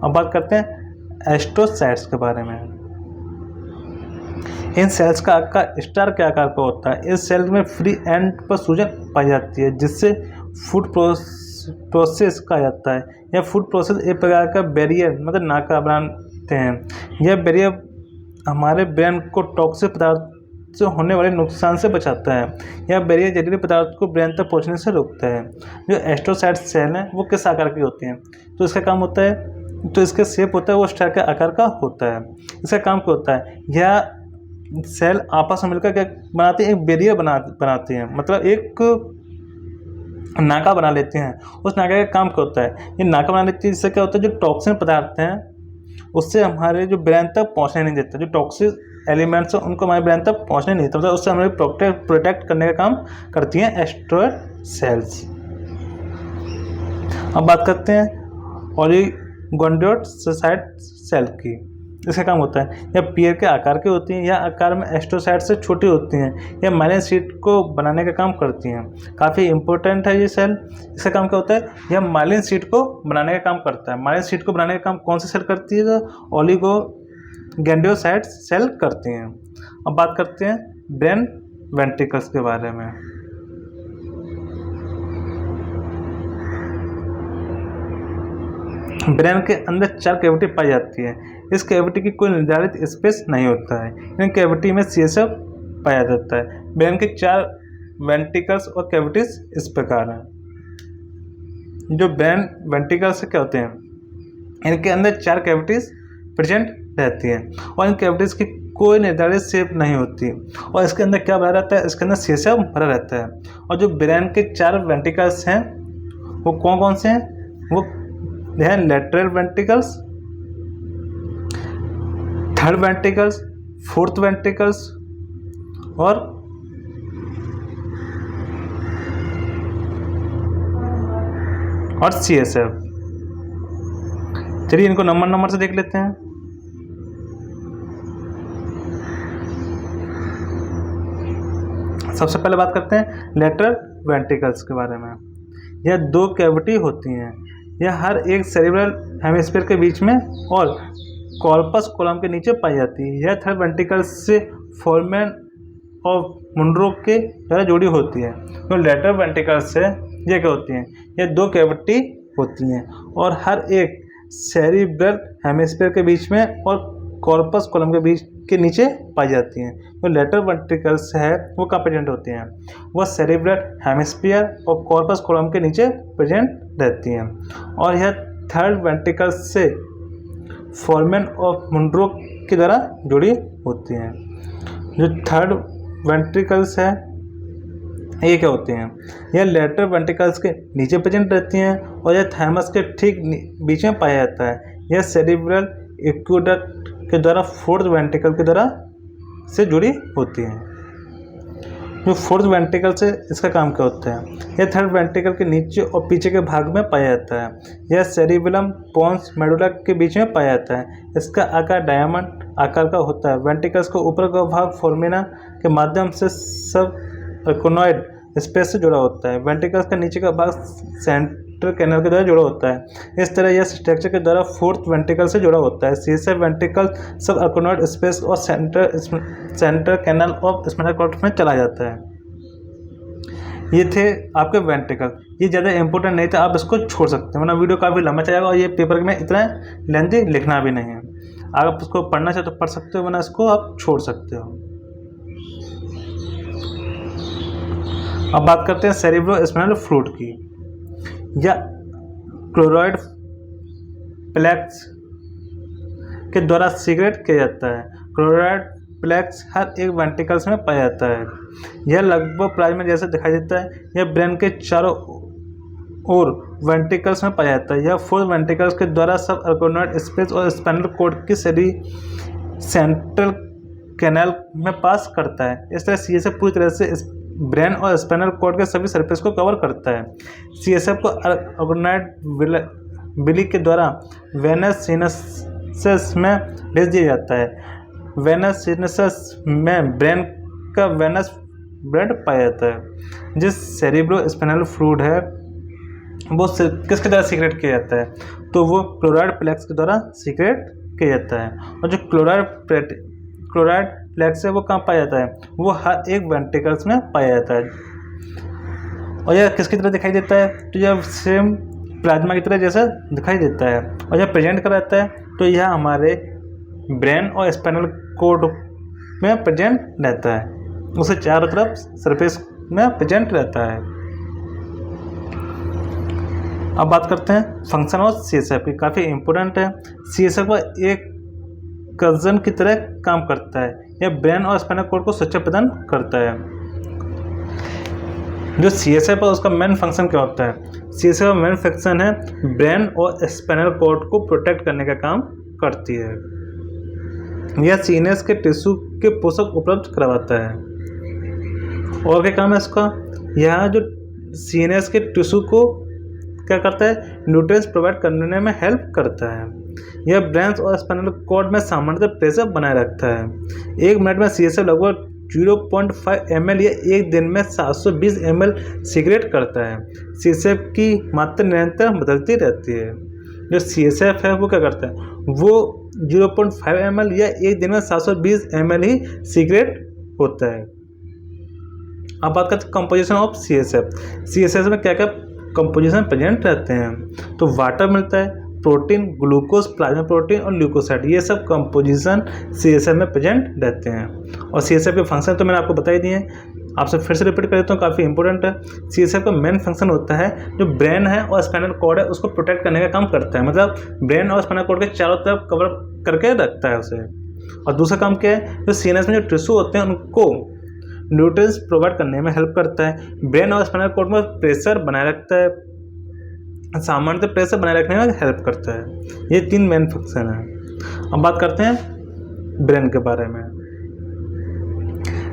A: अब बात करते हैं एस्ट्रोसाइट्स के बारे में। इन सेल्स का आकार स्टार के आकार का होता है। इस सेल में फ्री एंड पर सूजन पाई जाती है जिससे फूड प्रोसेस कहा जाता है। यह फूड प्रोसेस एक प्रकार का बैरियर मतलब नाका बनाते हैं। यह बैरियर हमारे ब्रेन को टॉक्सिक पदार्थ से होने वाले नुकसान से बचाता है। यह बैरियर जहरीले पदार्थ को ब्रेन तक पहुंचने से रोकता है। जो एस्ट्रोसाइट सेल हैं वो किस आकार के होते हैं? तो इसका काम होता है, तो इसका शेप होता है वो स्टार के आकार का होता है। इसका काम क्या होता है? यह सेल आपस में मिलकर क्या बनाते हैं? एक बैरियर बनाते हैं, मतलब एक नाका बना लेते हैं। उस नाका का काम क्या होता है? ये नाका बना लेते हैं जिससे क्या होता है? जो टॉक्सिन पदार्थ हैं उससे हमारे जो ब्रेन तक पहुंचने नहीं देता। जो टॉक्सिक एलिमेंट्स हैं उनको हमारे ब्रेन तक पहुंचने नहीं देता, मतलब उससे हमें प्रोटेक्ट करने का काम करती हैं एस्ट्रोसाइट सेल्स। अब बात करते हैं ओलिगोडेंड्रोसाइट सेल की। इसका काम होता है, यह पेयर के आकार की होती हैं। यह आकार में एस्ट्रोसाइट से छोटी होती हैं। यह माइलिन शीट को बनाने का काम करती हैं। काफ़ी इंपॉर्टेंट है ये सेल। इसका काम क्या होता है? यह माइलिन शीट को बनाने का काम करता है। माइलिन शीट को बनाने का काम कौन सी सेल करती है? तो ओलिगोडेंड्रोसाइट सेल करती हैं। अब बात करते हैं ब्रेन वेंट्रिकल्स के बारे में। ब्रेन के अंदर 4 कैविटी पाई जाती है। इस कैविटी की कोई निर्धारित स्पेस नहीं होता है। इन कैविटी में CSF पाया जाता है। ब्रेन के 4 वेंट्रिकल्स और कैविटीज इस प्रकार हैं। जो ब्रेन वेंट्रिकल्स क्या होते हैं? इनके अंदर 4 कैविटीज प्रेजेंट रहती हैं और इन कैविटीज की कोई निर्धारित शेप नहीं होती। और इसके अंदर क्या भरा रहता है? इसके अंदर CSF भरा रहता है। और जो ब्रेन के 4 वेंट्रिकल्स हैं वो कौन कौन से हैं? वो हैं lateral ventricles, third ventricles, fourth ventricles और CSF। चलिए इनको नंबर से देख लेते हैं। सबसे पहले बात करते हैं लेटरल वेंट्रिकल्स के बारे में। यह 2 कैविटी होती हैं। यह हर एक सेरिब्रल हेमिस्फीयर के बीच में और कॉर्पस कॉलम के नीचे पाई जाती है। यह थर्ड वेंट्रिकल से फोरमेन ऑफ मुनरो के द्वारा जुड़ी होती है। तो लेटरल वेंट्रिकल से ये क्या होती हैं? ये 2 कैविटी होती हैं और हर एक सेरिब्रल हेमिस्फीयर के बीच में और कॉर्पस कॉलम के बीच के नीचे पाई जाती हैं। तो लेटरल वेंट्रिकल्स है वो कहाँ प्रेजेंट होती हैं? वह सेरिब्रल हेमिस्फीयर और कॉर्पस कॉलम के नीचे प्रेजेंट रहती हैं। और यह थर्ड वेंट्रिकल से फोरमेन ऑफ मुनरो के द्वारा जुड़ी होती हैं। जो थर्ड वेंट्रिकल्स है ये क्या होते हैं? यह लेटरल वेंट्रिकल्स के नीचे प्रेजेंट रहती हैं और यह थाइमस के ठीक बीच में पाया जाता है। यह सेरिब्रल एक्वेडक्ट के द्वारा फोर्थ वेंट्रिकल के द्वारा से जुड़ी होती हैं। जो फोर्थ वेंट्रिकल से इसका काम क्या होता है? यह थर्ड वेंट्रिकल के नीचे और पीछे के भाग में पाया जाता है। यह सेरिबेलम पोन्स मेडुला के बीच में पाया जाता है। इसका आकार डायमंड आकार का होता है। वेंट्रिकल्स का ऊपर का भाग फोर्मिना के माध्यम से सब अर्कोनॉइड स्पेस से जुड़ा होता है। वेंट्रिकल्स का नीचे का भाग सेंट्रल कैनल के द्वारा जुड़ा होता है। इस तरह यह स्ट्रक्चर के द्वारा फोर्थ वेंट्रिकल से जुड़ा होता है। शीर्ष वेंट्रिकल सब अर्कोनॉइड स्पेस और central canal of spinal cord में चला जाता है। ये थे आपके वेंट्रिकल। ये ज़्यादा इंपॉर्टेंट नहीं था, आप इसको छोड़ सकते हैं, वरना वीडियो काफ़ी लंबा चलेगा और ये पेपर में इतना लेंथी लिखना भी नहीं है। आप इसको पढ़ना चाहे तो पढ़ सकते हो, वरना इसको आप छोड़ सकते हो। अब बात करते हैं सेरेब्रोस्पाइनल फ्लूइड की, या क्लोराइड प्लेक्स के द्वारा सीक्रेट किया जाता है। क्लोराइड प्लेक्स हर एक वेंट्रिकल्स में पाया जाता है। यह लगभग प्लाज्मा जैसा दिखाई देता है। यह ब्रेन के चारों ओर वेंट्रिकल्स में पाया जाता है। यह 4 वेंट्रिकल्स के द्वारा सब आर्कोनॉइड स्पेस और स्पाइनल कॉर्ड की सेंट्रल कैनाल में पास करता है। इस तरह सीएसएफ पूरी तरह से ब्रेन और स्पाइनल कॉर्ड के सभी सरफेस को कवर करता है। सीएसएफ को आर्कोनॉइड विली के द्वारा वेनस सिनसेस में भेज दिया जाता है। वेनस सिनसेस में ब्रेन का वेनस ब्लड पाया जाता है। जिस सेरेब्रोस्पाइनल फ्लूइड है वो किसके द्वारा सीक्रेट किया जाता है, तो वो क्लोराइड प्लेक्स के द्वारा सीक्रेट किया जाता है। और जो क्लोराइड प्लेक्स है वो कहाँ पाया जाता है, वो हर एक वेंट्रिकल्स में पाया जाता है। और यह किसकी तरह दिखाई देता है, तो यह सेम प्लाज्मा की तरह जैसा दिखाई देता है। और यह प्रेजेंट कर रहता है, तो यह हमारे ब्रेन और स्पाइनल कॉर्ड में प्रेजेंट रहता है, उसे चारों तरफ सरफेस में प्रेजेंट रहता है। अब बात करते हैं फंक्शन ऑफ सीएसएफ की, काफ़ी इंपॉर्टेंट है। सीएसएफ एक कजन की तरह काम करता है। यह ब्रेन और स्पाइनल कॉर्ड को सुरक्षा प्रदान करता है। जो सीएसएफ है उसका मेन फंक्शन क्या होता है, सीएसएफ का मेन फंक्शन है ब्रेन और स्पाइनल कॉर्ड को प्रोटेक्ट करने का काम करती है। यह सीएनएस के टिश्यू के पोषक उपलब्ध करवाता है। और क्या काम है इसका, यह जो सीएनएस के टिश्यू को क्या करता है, न्यूट्रिएंट्स प्रोवाइड करने में हेल्प करता है। यह ब्रेन और स्पाइनल कॉर्ड में सामान्यतः प्रेशर बनाए रखता है। 1 मिनट में सीएसएफ लगभग 0.5 ml या एक दिन में 720 ml सीक्रेट करता है। सीएसएफ की मात्रा निरंतर बदलती रहती है। जो सीएसएफ है वो क्या करता है, वो 0.5 ml या एक दिन में 720 ml ही सीक्रेट होता है। अब बात करते हैं कंपोजिशन ऑफ सीएसएफ। सीएसएफ में क्या क्या कंपोजिशन प्रेजेंट रहते हैं, तो वाटर मिलता है, प्रोटीन, ग्लूकोज, प्लाज्मा प्रोटीन और ल्यूकोसाइड, ये सब कंपोजिशन सीएसएफ में प्रेजेंट रहते हैं। और सीएसएफ के फंक्शन तो मैंने आपको बता ही दिए, आपसे फिर से रिपीट कर देता हूँ, काफ़ी इंपॉर्टेंट है। सीएसएफ का मेन फंक्शन होता है जो ब्रेन है और स्पाइनल कॉर्ड है उसको प्रोटेक्ट करने का काम करता है, मतलब ब्रेन और स्पाइनल कॉर्ड के चारों तरफ कवर करके रखता है उसे। और दूसरा काम क्या है, जो सीएनएस में जो टिश्यू होते हैं उनको न्यूट्रिएंट्स प्रोवाइड करने में हेल्प करता है। ब्रेन और स्पाइनल कॉर्ड में प्रेशर बनाए रखता है, सामान्यतः प्रेशर बनाए रखने में हेल्प करता है। ये 3 मेन फंक्शन है। अब बात करते हैं ब्रेन के बारे में।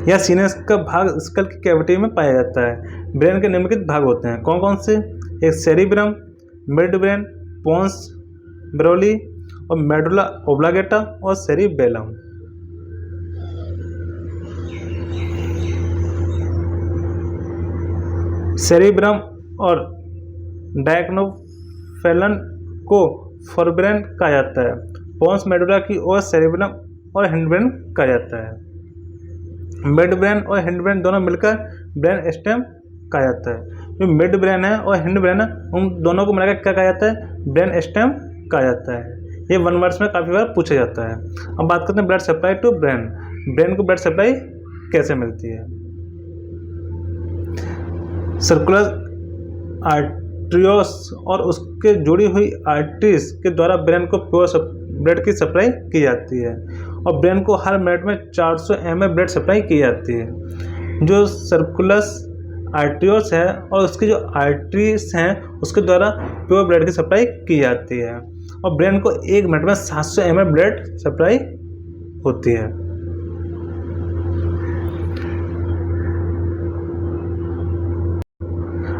A: यह सीनस का भाग स्कल की कैविटी में पाया जाता है। ब्रेन के निम्नलिखित भाग होते हैं, कौन कौन से, एक cerebrum, mid brain, pons varolii और मेडुला ओब्लांगेटा और सेरिबेलम। सेरिब्रम और डायग्नोफेलन को फोरब्रेन कहा जाता है। पोन्स मेडुला की ओर सेरिबेलम और हिंडब्रेन कहा जाता है। मिड ब्रेन और हिंड ब्रेन दोनों मिलकर ब्रेन स्टेम कहा जाता है। जो मिड ब्रेन है और हिंड ब्रेन है उन दोनों को मिलाकर क्या कहा जाता है, ब्रेन स्टेम कहा जाता है। ये 1 वर्ड्स में काफ़ी बार पूछा जाता है। अब बात करते हैं blood supply to brain. Brain को ब्लड सप्लाई कैसे मिलती है, सर्कुलर आर्टरियोस और उसके जुड़ी हुई आर्टरीज के द्वारा ब्रेन को प्योर ब्लड की सप्लाई की जाती है। और ब्रेन को हर मिनट में 400 ml ब्लड सप्लाई की जाती है। जो सर्कुलस आर्टरियोस है और उसकी जो आर्टरीज हैं उसके द्वारा प्योर ब्लड की सप्लाई की जाती है। और ब्रेन को 1 मिनट में 700 ml ब्लड सप्लाई होती है।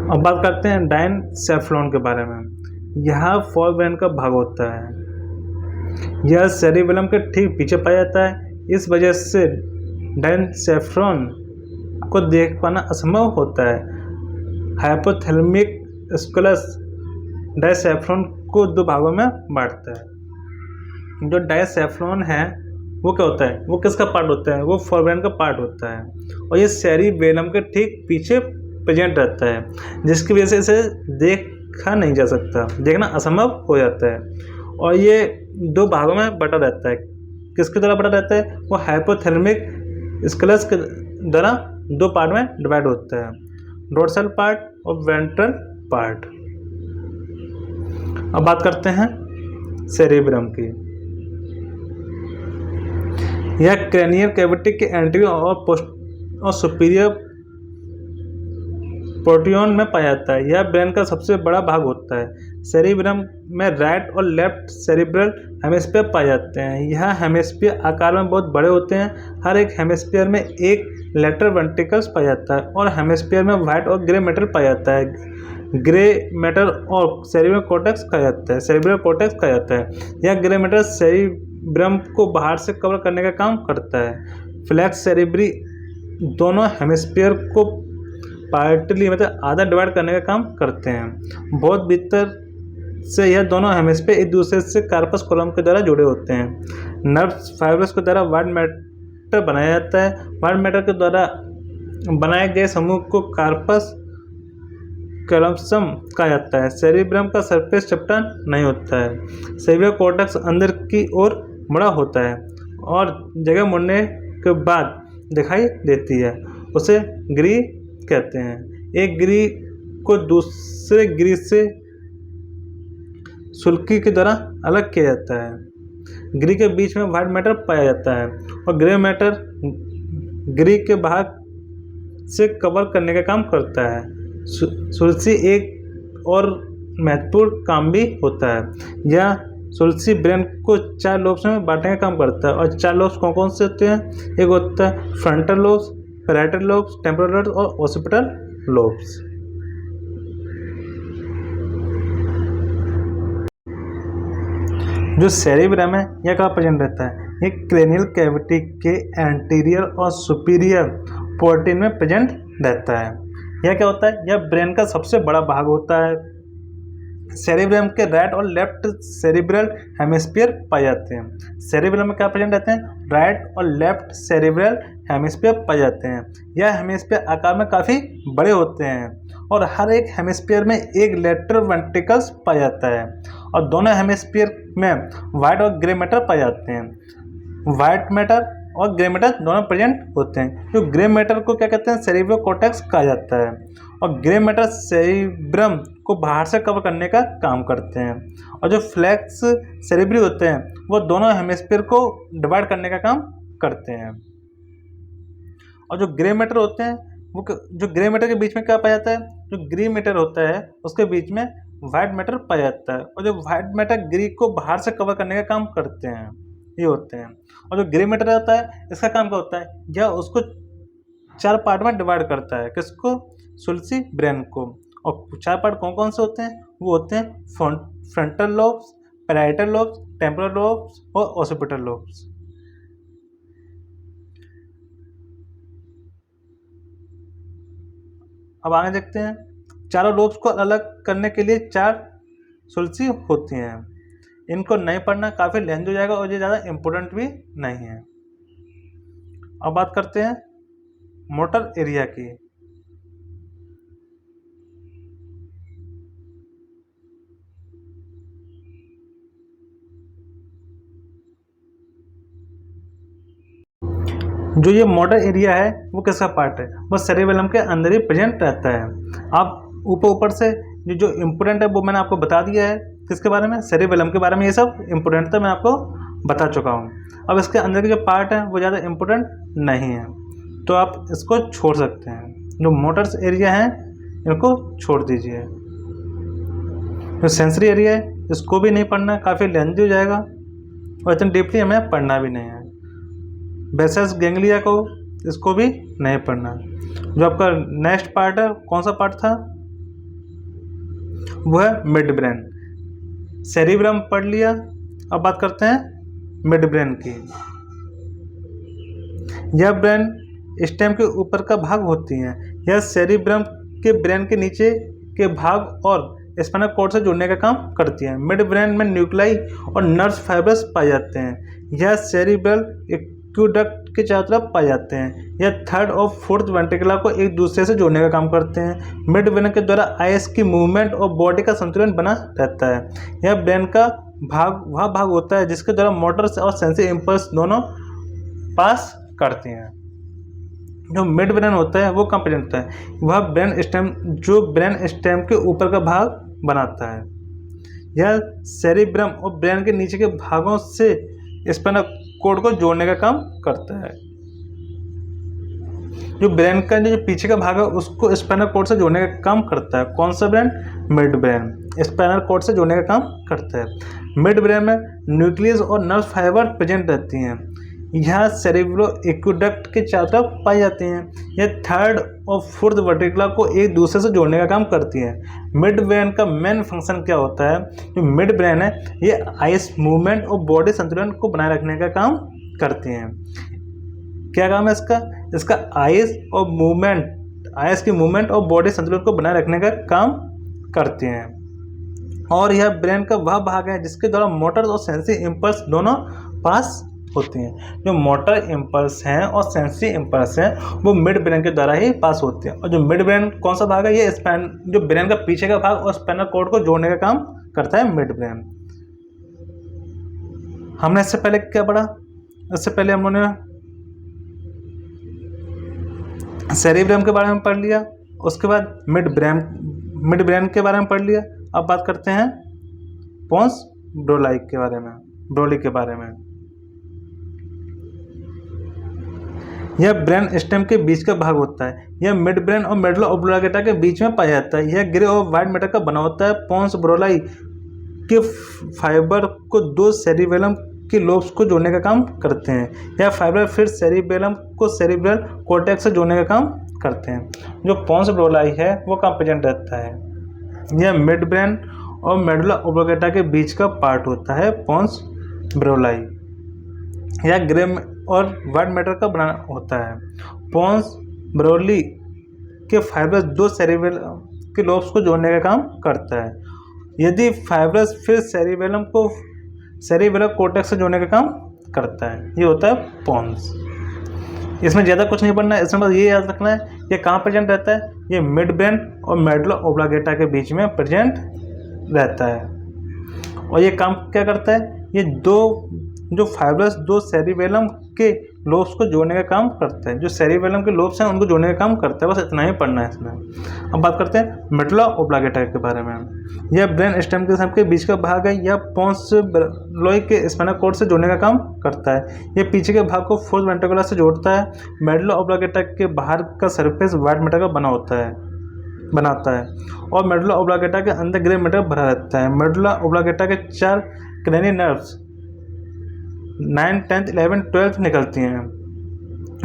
A: अब बात करते हैं डायनसेफ्लॉन के बारे में। यह फोर ब्रेन का भाग होता है। यह सेरिबेलम के ठीक पीछे पाया जाता है। इस वजह से डायनसेफ्लॉन को देख पाना असंभव होता है। हाइपोथैलेमिक स्कलस डायसेफ्लॉन को 2 भागों में बांटता है। जो डायसेफ्लॉन है वो क्या होता है, वो किसका पार्ट होता है, वो फोरब्रेन का पार्ट होता है। और ये सेरिबेलम के ठीक पीछे प्रेजेंट रहता है, जिसकी वजह से इसे देखा नहीं जा सकता, देखना असंभव हो जाता है। और ये 2 भागों में बटा रहता है। किसके द्वारा बटा रहता है? वो हाइपोथैलेमिक स्केलस के द्वारा 2 पार्ट में डिवाइड होता है, डोर्सल पार्ट और वेंट्रल पार्ट। अब बात करते हैं सेरेब्रम की। यह क्रेनियल कैविटी के एंटीरियर और सुपीरियर पोर्टियन में पाया जाता है। यह ब्रेन का सबसे बड़ा भाग होता है। सेरेब्रम में राइट और लेफ्ट सेरिब्रल हेमिस्फीयर पाए जाते हैं। यह हेमिस्फीयर आकार में बहुत बड़े होते हैं। हर एक हेमिस्फीयर में एक लेटरल वेंट्रिकल्स पाया जाता है और हेमिस्फीयर में व्हाइट और ग्रे मैटर पाया जाता है। ग्रे मैटर और सेरिब्रल कॉर्टेक्स कहा जाता है, सेरिब्रल कॉर्टेक्स कहा जाता है। यह ग्रे मैटर सेरिब्रम को बाहर से कवर करने का काम करता है। फ्लैक्स सेरिब्री दोनों हेमिस्फीयर को पार्टली मतलब आधा डिवाइड करने का काम करते हैं। बहुत भीतर से यह दोनों हेमिस्फीयर एक दूसरे से कार्पस कॉलम के द्वारा जुड़े होते हैं। नर्व फाइब्रस के द्वारा व्हाइट मैटर बनाया जाता है। व्हाइट मैटर के द्वारा बनाए गए समूह को कार्पस कैल्शियम कहा जाता है। सेरिब्रम का सरफेस चपटा नहीं होता है। सेरिब्रल कॉर्टेक्स अंदर की ओर मुड़ा होता है और जगह मुड़ने के बाद दिखाई देती है, उसे गिरी कहते हैं। एक गिरी को दूसरे गिरी से सुल्की के द्वारा अलग किया जाता है। गिरी के बीच में व्हाइट मैटर पाया जाता है और ग्रे मैटर गिरी के भाग से कवर करने का काम करता है। सुल्सी एक और महत्वपूर्ण काम भी होता है। यह सुल्सी ब्रेन को 4 लोब्स में बांटने का काम करता है। और 4 लोब्स कौन कौन से होते हैं? एक होता है frontal lobes, parietal lobes, temporal lobes और ओसिपिटल लोब्स। जो सेरिब्रम है यह कहाँ प्रेजेंट रहता है? ये क्रेनियल कैविटी के एंटीरियर और सुपीरियर पोर्टिन में प्रेजेंट रहता है। यह क्या होता है? यह ब्रेन का सबसे बड़ा भाग होता है। सेरिब्रम के राइट और लेफ्ट सेरिब्रल हेमिस्फीयर पाए जाते हैं। सेरिब्रम में क्या प्रेजेंट रहते हैं? राइट और लेफ्ट सेरिब्रल हेमिस्फीयर पाए जाते हैं। यह हेमिस्फीयर आकार में काफ़ी बड़े होते हैं और हर एक हेमिस्फीयर में एक लेटरल वेंट्रिकल्स पाया जाता है और दोनों हेमिस्फीयर में व्हाइट और ग्रे मैटर पाए जाते हैं। व्हाइट मैटर और ग्रे मैटर दोनों प्रेजेंट होते हैं। तो ग्रे मैटर को क्या कहते हैं? सेरिब्रल कॉर्टेक्स कहा जाता है और ग्रे मैटर सेरिब्रम को बाहर से कवर करने का काम करते हैं। और जो फ्लैक्स सेरिब्री होते हैं वो दोनों हेमिस्फीयर को डिवाइड करने का काम करते हैं। और जो ग्रे मैटर होते हैं वो जो ग्रे मैटर के बीच में क्या पाया जाता है? जो ग्रे मैटर होता है उसके बीच में व्हाइट मैटर पाया जाता है और जो व्हाइट मैटर ग्री को बाहर से कवर करने का काम करते हैं, ये होते हैं। और जो ग्रे मैटर होता है इसका काम क्या होता है? यह उसको 4 पार्ट में डिवाइड करता है। किसको? सुल्सी ब्रेन को। और 4 पार्ट कौन कौन से होते हैं? वो होते हैं frontal lobes, parietal lobes, temporal lobes और ओसिपिटल लोब्स। अब आगे देखते हैं। चारों लोब्स को अलग करने के लिए 4 सुल्सी होती हैं। इनको नहीं पढ़ना, काफ़ी लेंथ हो जाएगा और ये ज़्यादा इम्पोर्टेंट भी नहीं है। अब बात करते हैं मोटर एरिया की। जो ये मोटर एरिया है वो किसका पार्ट है? वो सेरिबेलम के अंदर ही प्रेजेंट रहता है। आप ऊपर से जो इम्पोर्टेंट है वो मैंने आपको बता दिया है। किसके बारे में? सेरिबेलम के बारे में। ये सब इम्पोर्टेंट था, मैं आपको बता चुका हूँ। अब इसके अंदर के जो पार्ट हैं वो ज़्यादा इम्पोर्टेंट नहीं है, तो आप इसको छोड़ सकते हैं। जो मोटर्स एरिया है इनको छोड़ दीजिए। जो सेंसरी एरिया है इसको भी नहीं पढ़ना, काफ़ी लेंथी हो जाएगा और इतनी डीपली हमें पढ़ना भी नहीं है। बेसस गैंग्लिया को इसको भी नहीं पढ़ना। जो आपका नेक्स्ट पार्ट है, कौन सा पार्ट था? वो है मिड ब्रेन। सेरिब्रम पढ़ लिया, अब बात करते हैं मिड ब्रेन की। यह ब्रेन स्टेम के ऊपर का भाग होती है। यह सेरिब्रम के ब्रेन के नीचे के भाग और स्पाइनल कॉर्ड से जुड़ने का काम करती है। मिड ब्रेन में न्यूक्लाई और नर्व फाइब्रस पाए जाते हैं। यह सेरिब्रल एक्वेडक्ट के चारों तरफ पाए जाते हैं। यह थर्ड और फोर्थ वेंट्रिकुला को एक दूसरे से जोड़ने का काम करते हैं। मिड ब्रेन के द्वारा आइस की मूवमेंट और बॉडी का संतुलन बना रहता है। यह ब्रेन का वह भाग होता है जिसके द्वारा मोटर और सेंसरी इम्पल्स दोनों पास करते हैं। जो मिड ब्रेन होता है वो कहाँ प्रेजेंट होता है? वह ब्रेन स्टेम जो ब्रेन स्टेम के ऊपर का भाग बनाता है। यह सेरिब्रम और ब्रेन के नीचे के भागों से स्पाइनल कॉर्ड को जोड़ने का काम करता है। जो ब्रेन का जो पीछे का भाग है उसको स्पाइनल कॉर्ड से जोड़ने का काम करता है। कौन सा brain? Mid brain spinal cord से जोड़ने का काम करता है। मिड ब्रेन में न्यूक्लियस और नर्व फाइबर प्रेजेंट रहती हैं। यह सेरेब्रो एक्वेडक्ट के चारों तरफ पाई जाती हैं। यह थर्ड और फोर्थ वर्टिकुला को एक दूसरे से जोड़ने का काम करती है। मिड ब्रेन का मेन फंक्शन क्या होता है? जो मिड ब्रेन है ये आइस मूवमेंट और बॉडी संतुलन को बनाए रखने का काम करती हैं। क्या काम है इसका? इसका आइस की मूवमेंट और बॉडी संतुलन को बनाए रखने का काम करती हैं। और यह ब्रेन का वह भाग है जिसके द्वारा मोटर और सेंसरी इम्पल्स दोनों पास होती हैं। जो मोटर इम्पल्स हैं और सेंसरी इम्पल्स हैं वो मिड ब्रेन के द्वारा ही पास होते हैं। और जो मिड ब्रेन कौन सा भाग है? ये जो ब्रेन का पीछे का भाग और स्पाइनल कॉर्ड को जोड़ने का काम करता है मिड ब्रेन। हमने इससे पहले क्या पढ़ा? इससे पहले हम लोगों ने सेरिब्रम के बारे में पढ़ लिया, उसके बाद मिड ब्रेन के बारे में पढ़ लिया। अब बात करते हैं पोन्स ब्रोली के बारे में। यह ब्रेन स्टेम के बीच का भाग होता है। यह मिड ब्रेन और मेडुला ऑब्लांगेटा के बीच में पाया जाता है। यह ग्रे और वाइट मैटर का बना होता है। पोन्स ब्रोली के फाइबर को दो सेरिबेलम के लोब्स को जोड़ने का काम करते हैं। यह फाइबर फिर सेरिबेलम को सेरिब्रल कॉर्टेक्स से जोड़ने का काम करते हैं। जो पोन्स ब्रोली है वो कहाँ प्रेजेंट रहता है? यह मिड ब्रेन और मेडुला ऑब्लांगेटा के बीच का पार्ट होता है पोन्स ब्रोली। यह ग्रे और वाइट मैटर का बना होता है। पोन्स ब्रोली के फाइबर्स दो सेरिबेलम के लोब्स को जोड़ने का काम करता है। यदि फाइबर्स फिर सेरिबेलम कॉर्टेक्स से जोड़ने का काम करता है। ये होता है पोन्स। इसमें ज़्यादा कुछ नहीं पढ़ना है, इसमें बस ये याद रखना है ये कहाँ प्रेजेंट रहता है? ये मिड ब्रेन और मेडुला ऑब्लांगेटा के बीच में प्रेजेंट रहता है। और ये काम क्या करता है? ये जो फाइबर्स दो सेरिबेलम के लोब्स को जोड़ने का काम करता है। जो सेरिबेलम के लोब्स हैं उनको जोड़ने का काम करता है। बस इतना ही पढ़ना है इसमें। अब बात करते हैं मेडुला ऑब्लांगेटा के बारे में। यह ब्रेन स्टेम के बीच का भाग है। यह पोन्स ब्रोली के स्पाइनल कॉर्ड से जोड़ने का काम करता है। यह पीछे के भाग को फोर्थ वेंट्रिकुला से जोड़ता है। मेडुला ऑब्लांगेटा के बाहर का सरफेस वाइट मैटर का बनाता है और मेडुला ऑब्लांगेटा के अंदर ग्रे मैटर भरा रहता है। मेडुला ऑब्लांगेटा के 4 क्रेनी नर्व्स 9, 10, 11, 12 निकलती हैं।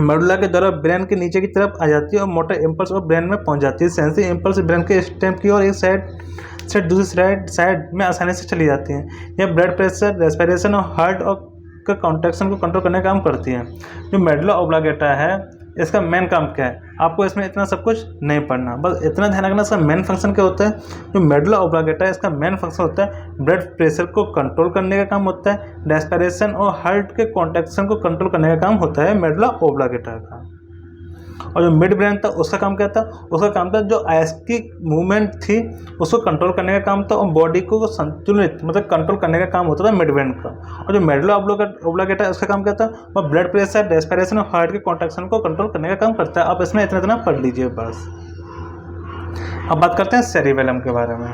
A: मेडुला के द्वारा ब्रेन के नीचे की तरफ आ जाती है और मोटर इम्पल्स और ब्रेन में पहुंच जाती है। सेंसरी इम्पल्स ब्रेन के स्टेम की और एक साइड से दूसरी साइड में आसानी से चली जाती हैं। यह ब्लड प्रेशर, रेस्पिरेशन और हार्ट और का कॉन्ट्रैक्शन को कंट्रोल करने का काम करती है। जो मेडुला ऑब्लांगेटा है इसका मेन काम क्या है? आपको इसमें इतना सब कुछ नहीं पढ़ना, बस इतना ध्यान रखना इसका मेन फंक्शन क्या होता है। जो मेडुला ऑब्लांगेटा है इसका मेन फंक्शन होता है ब्लड प्रेशर को कंट्रोल करने का काम होता है। रेस्पिरेशन और हार्ट के कॉन्ट्रैक्शन को कंट्रोल करने का काम होता है मेडुला ऑब्लांगेटा का। और जो मिड ब्रेन था उसका काम क्या था? उसका काम था जो आइस की मूवमेंट थी उसको कंट्रोल करने का काम था और बॉडी को संतुलित मतलब कंट्रोल करने का काम होता था मिड ब्रेन का। और जो मेडुला ऑब्लांगेटा उसका काम क्या था? वह ब्लड प्रेशर, रेस्पिरेशन और हार्ट के कॉन्ट्रैक्शन को कंट्रोल करने का काम करता है। आप इसमें इतना पढ़ लीजिए बस। अब बात करते हैं सेरिबेलम के बारे में।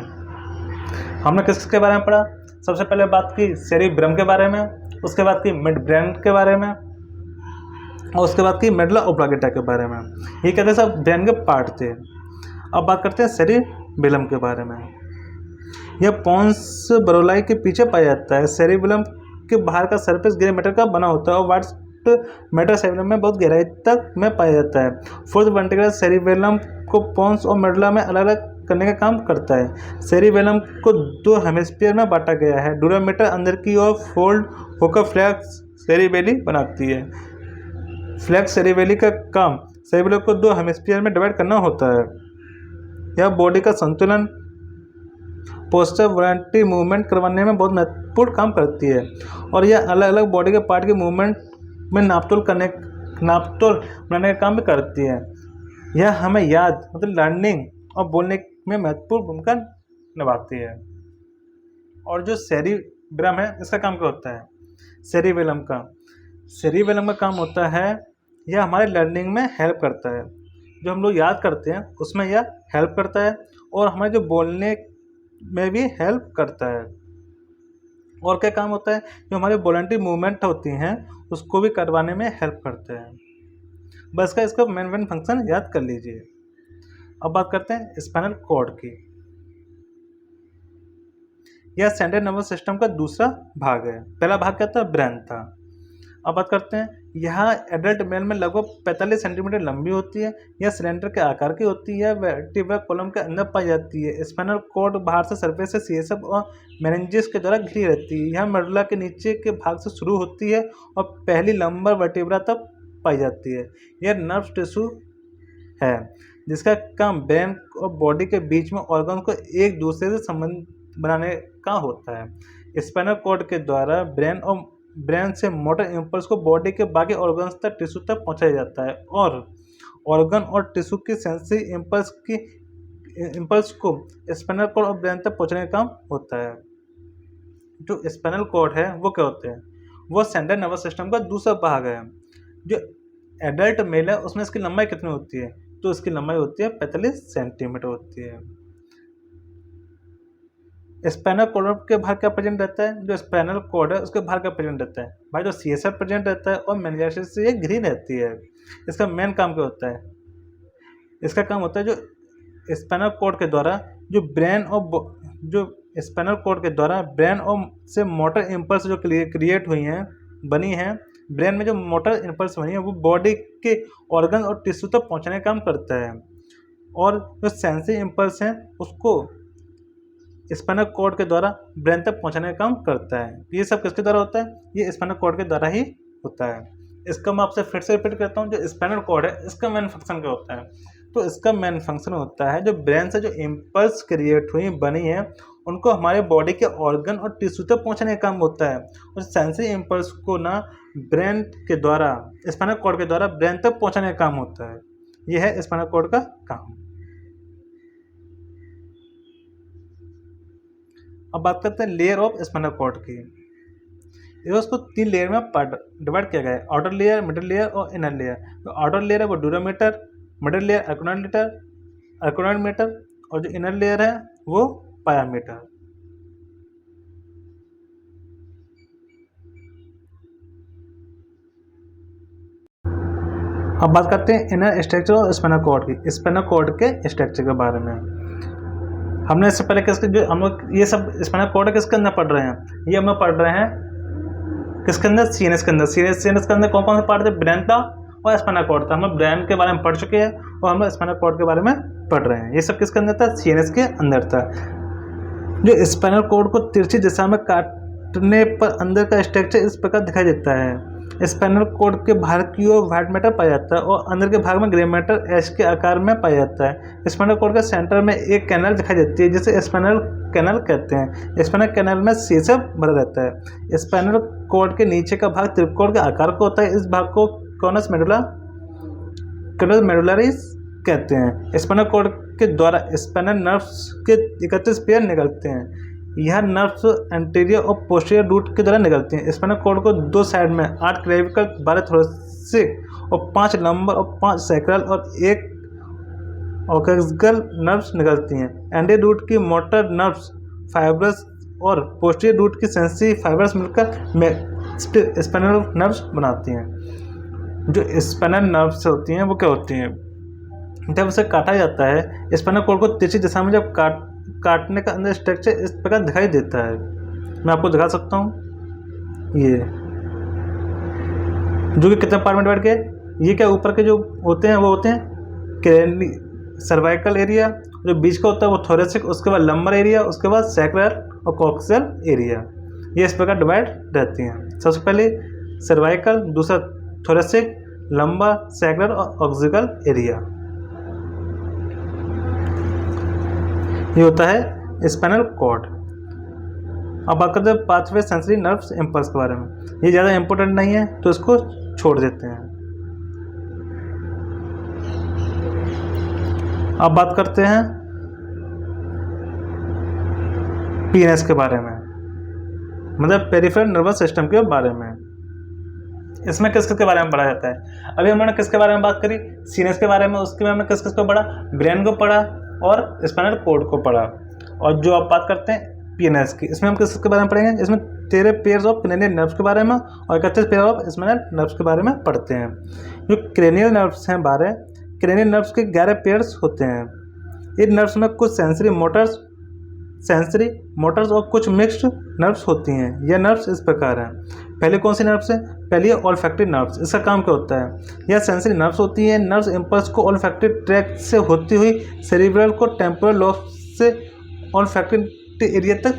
A: हमने किसके बारे में पढ़ा? सबसे पहले बात की सेरिब्रम के बारे में, उसके बाद की मिड ब्रेन के बारे में और उसके बाद की मेडुला ऑब्लांगेटा के बारे में। ये कहते हैं सब ब्रेन के पार्ट थे। अब बात करते हैं सेरिबेलम के बारे में। यह पोन्स ब्रोली के पीछे पाया जाता है। सेरिबेलम के बाहर का सरफेस ग्रे मैटर का बना होता है और वाइट मैटर सेरिबेलम में बहुत गहराई तक में पाया जाता है। फोर्थ वेंट्रिकुलर सेरिबेलम को पोन्स और मेडुला में अलग अलग करने का काम करता है। सेरिबेलम को 2 हेमिस्फीयर में बांटा गया है। ड्यूरामेटर अंदर की ओर फोल्ड होकर फ्लैक्स सेरिबेली बनाती है। फ्लैक्स सेरिबेली का काम सेरिबेलम को 2 हेमिस्फीयर में डिवाइड करना होता है। यह बॉडी का संतुलन, पोस्चर, वॉलंटरी मूवमेंट करवाने में बहुत महत्वपूर्ण काम करती है और यह अलग अलग बॉडी के पार्ट के मूवमेंट में नापतोल करने नापतोल बनाने का काम भी करती है। यह हमें याद मतलब लर्निंग और बोलने में महत्वपूर्ण भूमिका निभाती है। और जो सेरिब्रम है इसका काम क्या होता है? सेरिबेलम का काम होता है यह हमारे लर्निंग में हेल्प करता है। जो हम लोग याद करते हैं उसमें यह हेल्प करता है और हमारे जो बोलने में भी हेल्प करता है। और क्या काम होता है? जो हमारे वॉलंटरी मूवमेंट होती हैं उसको भी करवाने में हेल्प करते हैं। बस का इसका मेन फंक्शन याद कर लीजिए। अब बात करते हैं स्पाइनल कॉर्ड की। यह सेंट्रल नर्वस सिस्टम का दूसरा भाग है। पहला भाग क्या था? ब्रेन था। अब बात करते हैं, यह एडल्ट मेल में लगभग 45 सेंटीमीटर लंबी होती है। यह सिलेंडर के आकार की होती है। वर्टिब्रा कॉलम के अंदर पाई जाती है। स्पाइनल कॉर्ड बाहर से सरफेस से सीएसएफ और मेनिंजेस के द्वारा घिरी रहती है। यह मेडुला के नीचे के भाग से शुरू होती है और पहली लंबर वर्टिब्रा तक पाई जाती है। यह नर्व टिश्यू है जिसका काम ब्रेन और बॉडी के बीच में ऑर्गन को एक दूसरे से संबंध बनाने का होता है। स्पाइनल कॉर्ड के द्वारा ब्रेन से मोटर इम्पल्स को बॉडी के बाकी ऑर्गन्स तक टिश्यू तक पहुंचाया जाता है और ऑर्गन और टिश्यू की सेंसरी इम्पल्स को स्पाइनल कॉर्ड और ब्रेन तक पहुंचाने का काम होता है। जो स्पाइनल कॉर्ड है वो क्या होते हैं? वो सेंट्रल नर्वस सिस्टम का दूसरा भाग है। जो एडल्ट मेल है उसमें इसकी लंबाई कितनी होती है? तो इसकी लंबाई होती है 45 सेंटीमीटर होती है। स्पाइनल कॉर्ड के बाहर क्या प्रेजेंट रहता है? जो स्पाइनल कॉर्ड है उसके बाहर क्या प्रेजेंट रहता है? भाई जो सीएसएफ प्रेजेंट रहता है और मेनिंजेस से ये घिरी रहती है। इसका मेन काम क्या होता है? इसका काम होता है जो स्पाइनल कॉर्ड के द्वारा ब्रेन और से मोटर इम्पल्स जो क्रिएट हुई हैं बनी हैं, ब्रेन में जो मोटर इम्पल्स बनी है वो बॉडी के ऑर्गन और टिश्यू तक पहुंचाने का काम करता है। और जो सेंसरी इम्पल्स हैं उसको स्पाइनल कॉर्ड के द्वारा ब्रेन तक पहुंचाने का काम करता है। ये सब किसके द्वारा होता है? ये स्पाइनल कॉर्ड के द्वारा ही होता है। इसका मैं आपसे फिर से रिपीट करता हूँ। जो स्पाइनल कॉर्ड है इसका मेन फंक्शन क्या होता है? तो इसका मेन फंक्शन होता है जो ब्रेन से जो इम्पल्स क्रिएट हुई बनी है उनको हमारे बॉडी के ऑर्गन और टिश्यू तक पहुंचाने का काम होता है। और सेंसरी इम्पल्स को ना ब्रेन के द्वारा स्पाइनल कॉर्ड के द्वारा ब्रेन तक पहुंचाने का काम होता है। यह है स्पाइनल कॉर्ड का काम। अब बात करते हैं लेयर ऑफ स्पाइनल कॉर्ड की। उसको 3 लेयर में डिवाइड किया गया है, आउटर लेयर, मिडिल लेयर और इनर लेयर। तो आउटर लेयर है वो ड्यूरामीटर, मिडिल लेयर एक्रोनोमीटर और जो इनर लेयर है वो पायामीटर। अब बात करते हैं इनर स्ट्रक्चर और स्पाइनल कॉर्ड की। स्पाइनल कॉर्ड के स्ट्रक्चर के बारे में हमने इससे पहले किसके जो हम लोग ये सब स्पाइनल कॉर्ड किसके अंदर पढ़ रहे हैं? ये हम लोग पढ़ रहे हैं किसके अंदर? सीएनएस के अंदर। सीएनएस के अंदर कौन कौन से पार्ट थे? ब्रेन था और स्पाइनल कॉर्ड था। हम लोग ब्रेन के बारे में पढ़ चुके हैं और हम लोग स्पाइनल कॉर्ड के बारे में पढ़ रहे हैं। ये सब किसके अंदर था? सीएनएस के अंदर था। जो स्पाइनल कॉर्ड को तिरछी दिशा में काटने पर अंदर का स्ट्रक्चर इस प्रकार दिखाई देता है। स्पाइनल कॉर्ड के बाहर की ओर व्हाइट मैटर पाया जाता है और अंदर के भाग में ग्रे मैटर एच के आकार में पाया जाता है। स्पाइनल कॉर्ड के सेंटर में एक कैनल दिखाई देती है जिसे स्पाइनल कैनल कहते हैं। स्पाइनल कैनल में सीएसएफ भरा रहता है। स्पाइनल कॉर्ड के नीचे का भाग त्रिकोण के आकार का होता है। इस भाग को कॉनस मेडुलारिस कहते हैं। स्पाइनल कॉर्ड के द्वारा स्पाइनल नर्व्स के 31 पेयर निकलते हैं। यह नर्व्स एंटीरियर और पोस्टीरियर रूट के द्वारा निकलती हैं। स्पाइनल कॉर्ड को 2 साइड में 8 क्लेविकल, 12 थोरैसिक और 5 लंबर और 5 सैक्रल और 1 ऑक्सिगल नर्व्स निकलती हैं। एंटीरियर रूट की मोटर नर्व्स फाइब्रस और पोस्टीरियर रूट की सेंसरी फाइब्रस मिलकर स्पाइनल नर्व्स बनाती हैं। जो स्पाइनल नर्व्स होती हैं वो क्या होती हैं? जब उसे काटा जाता है स्पाइनल कॉर्ड को तिरछी दिशा में जब काटने का अंदर स्ट्रक्चर इस प्रकार दिखाई देता है। मैं आपको दिखा सकता हूँ। ये जो कि कितने पार्ट में डिवाइड किए? ये क्या ऊपर के जो होते हैं वो होते हैं सर्वाइकल एरिया, जो बीच का होता है वो थोरेसिक, उसके बाद लंबर एरिया, उसके बाद सैक्रल और कॉक्सियल एरिया। ये इस प्रकार डिवाइड रहती हैं। सबसे पहले सर्वाइकल, दूसरा थोरेसिक, लंबा, सैक्रल और ऑक्सिगल एरिया। ये होता है स्पाइनल कॉर्ड। अब बात करते हैं पाथवे सेंसरी नर्व्स इम्पल्स के बारे में। ये ज़्यादा इंपॉर्टेंट नहीं है तो इसको छोड़ देते हैं। अब बात करते हैं पीएनएस के बारे में, मतलब पेरिफेरल नर्वस सिस्टम के बारे में। इसमें किस किस के बारे में पढ़ा जाता है? अभी हमने किसके बारे में बात करी? सीनस के बारे में। उसके बाद हमने किस किस को पढ़ा? ब्रेन को पढ़ा और स्पाइनल कोड को पढ़ा। और जो अब बात करते हैं पीएनएस की, इसमें हम किस किस के बारे में पढ़ेंगे? इसमें 13 पेयर्स ऑफ क्रेनियल नर्व्स के बारे में और 31 पेयर ऑफ स्पाइनल नर्व्स के बारे में पढ़ते हैं। जो क्रेनियल नर्व्स हैं 12, क्रेनियल नर्व्स के 11 पेयर्स होते हैं। इन नर्व्स में कुछ सेंसरी मोटर्स और कुछ मिक्स्ड नर्व्स होती हैं। यह नर्व्स इस प्रकार हैं। पहले कौन सी नर्व्स है? पहली है ऑल्फैक्टरी नर्व्स। इसका काम क्या होता है? यह सेंसरी नर्व्स होती हैं। नर्व्स इंपल्स को ऑल्फैक्टरी ट्रैक्ट से होती हुई सेरिब्रल को टेम्पोरल लोब से ऑल्फैक्टरी एरिया तक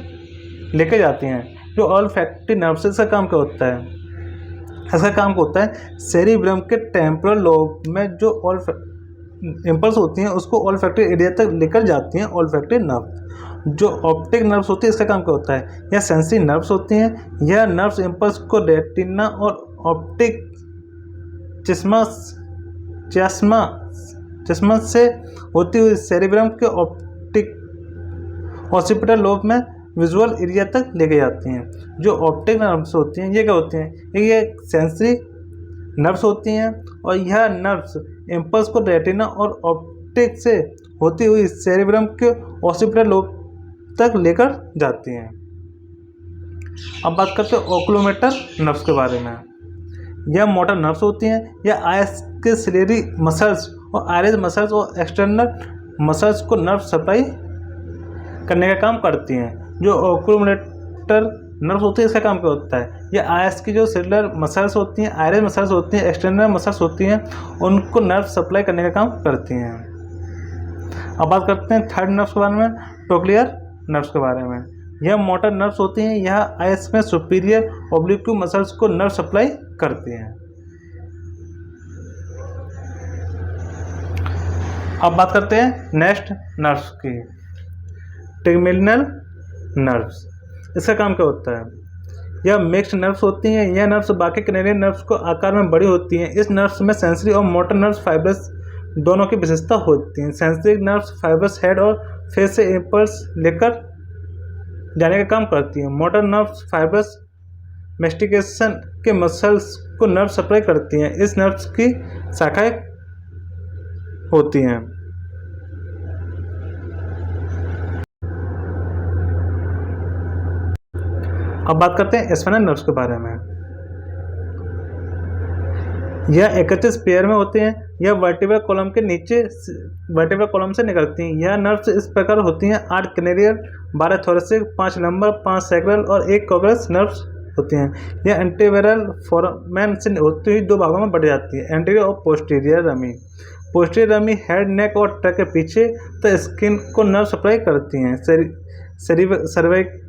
A: लेकर जाती हैं। जो ऑल्फैक्टरी नर्व्स है, इसका काम क्या होता है? इसका काम क्या होता है? सेरिब्रम के टेम्पोरल लोब में जो इंपल्स होती हैं उसको ऑल्फैक्टरी एरिया तक लेकर जाती हैं ऑल्फैक्टरी नर्व। जो ऑप्टिक नर्व्स होती है, इसका काम क्या होता है? यह सेंसरी नर्व्स होती हैं। यह नर्व्स इंपल्स को रेटिना और ऑप्टिक चिस्मा से होती हुई सेरिब्रम के ऑप्टिक ऑसिपिटल लोब में विजुअल एरिया तक लेके जाती हैं। जो ऑप्टिक नर्व्स होती हैं, ये क्या होती हैं? ये सेंसरी नर्व्स होती हैं और यह नर्व्स इंपल्स को रेटिना और ऑप्टिक से होती हुई सेरिब्रम के ऑसिपिटल लोब तक लेकर जाती हैं। अब बात करते हैं ओकुलोमोटर नर्व्स के बारे में। यह मोटर नर्व्स होती हैं। यह आइस के सिलेरी मसल्स और आइरिस मसल्स और एक्सटर्नल मसल्स को नर्व सप्लाई करने का काम करती हैं। जो ओकुलोमोटर नर्व्स होती है, इसका काम क्या होता है? यह आइस की जो सेलुलर मसल्स होती हैं, आइरिस मसल्स होती हैं, एक्सटर्नल मसल्स होती हैं, उनको नर्व सप्लाई करने का काम करती हैं। अब बात करते हैं थर्ड नर्व्स के बारे में, टोक्लियर नर्व्स के बारे में। यह मोटर नर्व्स होती हैं। यह आइस में सुपीरियर ऑब्लिक्यू मसल्स को नर्व सप्लाई करती हैं। अब बात करते हैं नेक्स्ट नर्व्स की, ट्रिगेमिनल नर्व्स। इसका काम क्या होता है? यह मिक्स्ड नर्व्स होती हैं। यह नर्व्स बाकी क्रेनियल नर्व्स को आकार में बड़ी होती हैं। इस नर्व्स में सेंसरी और मोटर नर्व्स फाइब्रस दोनों की विशेषता होती हैं। सेंसरी नर्व्स फाइब्रस हेड और फेस से इंपल्स लेकर जाने का काम करती हैं। मोटर नर्व्स फाइब्रस मेस्टिकेशन के मसल्स को नर्व सप्लाई करती हैं। इस नर्व्स की शाखाएं होती हैं। अब बात करते हैं स्पाइनल नर्व्स के बारे में। यह 31 पेयर में होते हैं। यह वर्टिब्रल कॉलम के नीचे वर्टिब्रल कॉलम से निकलती हैं। यह नर्व्स इस प्रकार होती हैं: 8 क्रेनियल, 12 थोरेसिक, 5 लंबर, 5 सैक्रल और 1 कॉक्सियल नर्व्स होती हैं। यह एंटीवेरल फोरामेन से होती हुई 2 भागों में बढ़ जाती है, एंटीरियर और posterior rami. Posterior rami head, neck और ट्रक के पीछे तो स्किन को नर्व सप्लाई करती हैं। सर्वाइकल,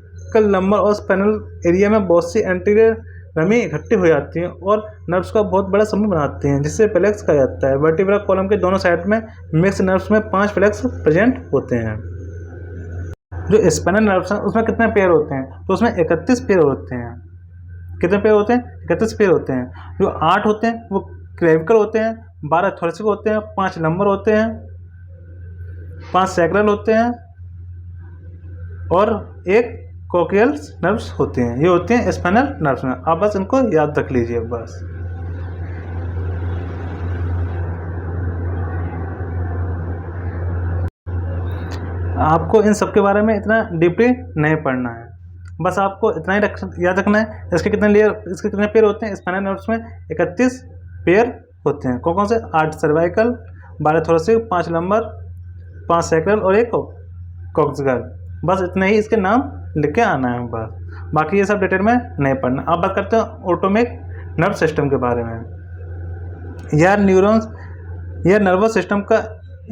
A: लंबर और स्पाइनल एरिया में बहुत सी एंटीरियर रमी इकट्ठी हो जाती हैं और नर्व्स का बहुत बड़ा समूह बनाती हैं, जिससे प्लेक्स कहा जाता है। वर्टिब्रल कॉलम के दोनों साइड में मिक्स नर्व्स में 5 प्लेक्स प्रेजेंट होते हैं। जो स्पाइनल नर्व्स हैं उसमें कितने पेयर होते हैं? तो उसमें 31 पेयर होते हैं। कितने पेयर होते हैं? 31 पेयर होते हैं। जो 8 होते हैं वो क्लेविकल होते हैं, 12 थोरेसिक होते हैं, 5 लंबर होते हैं, 5 सैक्रल होते हैं और 1 कॉक्सियल नर्व्स होते हैं। ये होते हैं स्पाइनल नर्व्स में। आप बस इनको याद रख लीजिए बस। आपको इन सब के बारे में इतना डीपली नहीं पढ़ना है, बस आपको इतना ही याद रखना है। इसके कितने पेयर होते हैं? स्पाइनल नर्व्स में 31 पेयर होते हैं। कौन कौन से? 8 सर्वाइकल, 12 थोरेसिक, 5 लंबर, 5 सैक्रल और 1 कॉक्सियल। बस इतने ही इसके नाम लिख के आना है बस, बाकी ये सब डिटेल में नहीं पढ़ना। अब बात करते हैं ऑटोनोमिक नर्व सिस्टम के बारे में। यह नर्वस सिस्टम का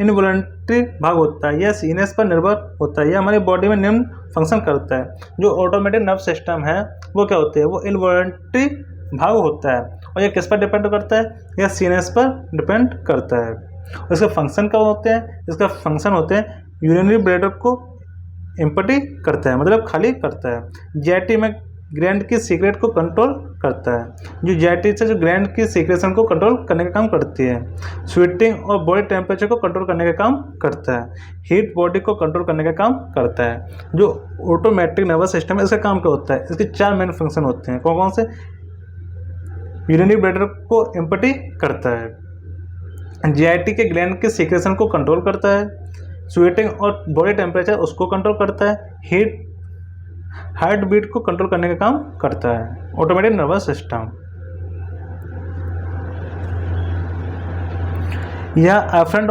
A: इनवॉलंटरी भाग होता है। यह सीनेस पर निर्भर होता है। यह हमारी बॉडी में निम्न फंक्शन करता है। जो ऑटोमेटिक नर्व सिस्टम है वो क्या होते हैं? वो इनवॉलंटरी भाग होता है। और यह किस पर डिपेंड करता है? यह सीनेस पर डिपेंड करता है। और इसके फंक्शन क्या होते हैं? इसका फंक्शन होते हैं यूरिनरी ब्लैडर को एम्पटी करता है, मतलब खाली करता है। जीआईटी में ग्लैंड की सीक्रेट को कंट्रोल करता है। जो जीआईटी से जो ग्लैंड की सीक्रेशन को कंट्रोल करने का काम करती है। स्वेटिंग और बॉडी टेम्परेचर को कंट्रोल करने का काम करता है। हीट बॉडी को कंट्रोल करने का काम करता है। जो ऑटोमेटिक नर्वस सिस्टम है इसका काम क्या होता है? इसके 4 मेन फंक्शन होते हैं। कौन कौन से? यूरिनरी ब्लैडर को एम्पटी करता है, जीआईटी के ग्लैंड के सीक्रेशन को कंट्रोल करता है, स्वेटिंग और बॉडी टेम्परेचर उसको कंट्रोल करता है, हीट हार्ट बीट को कंट्रोल करने का काम करता है। ऑटोमेटिक नर्वस सिस्टम यह अफरेंट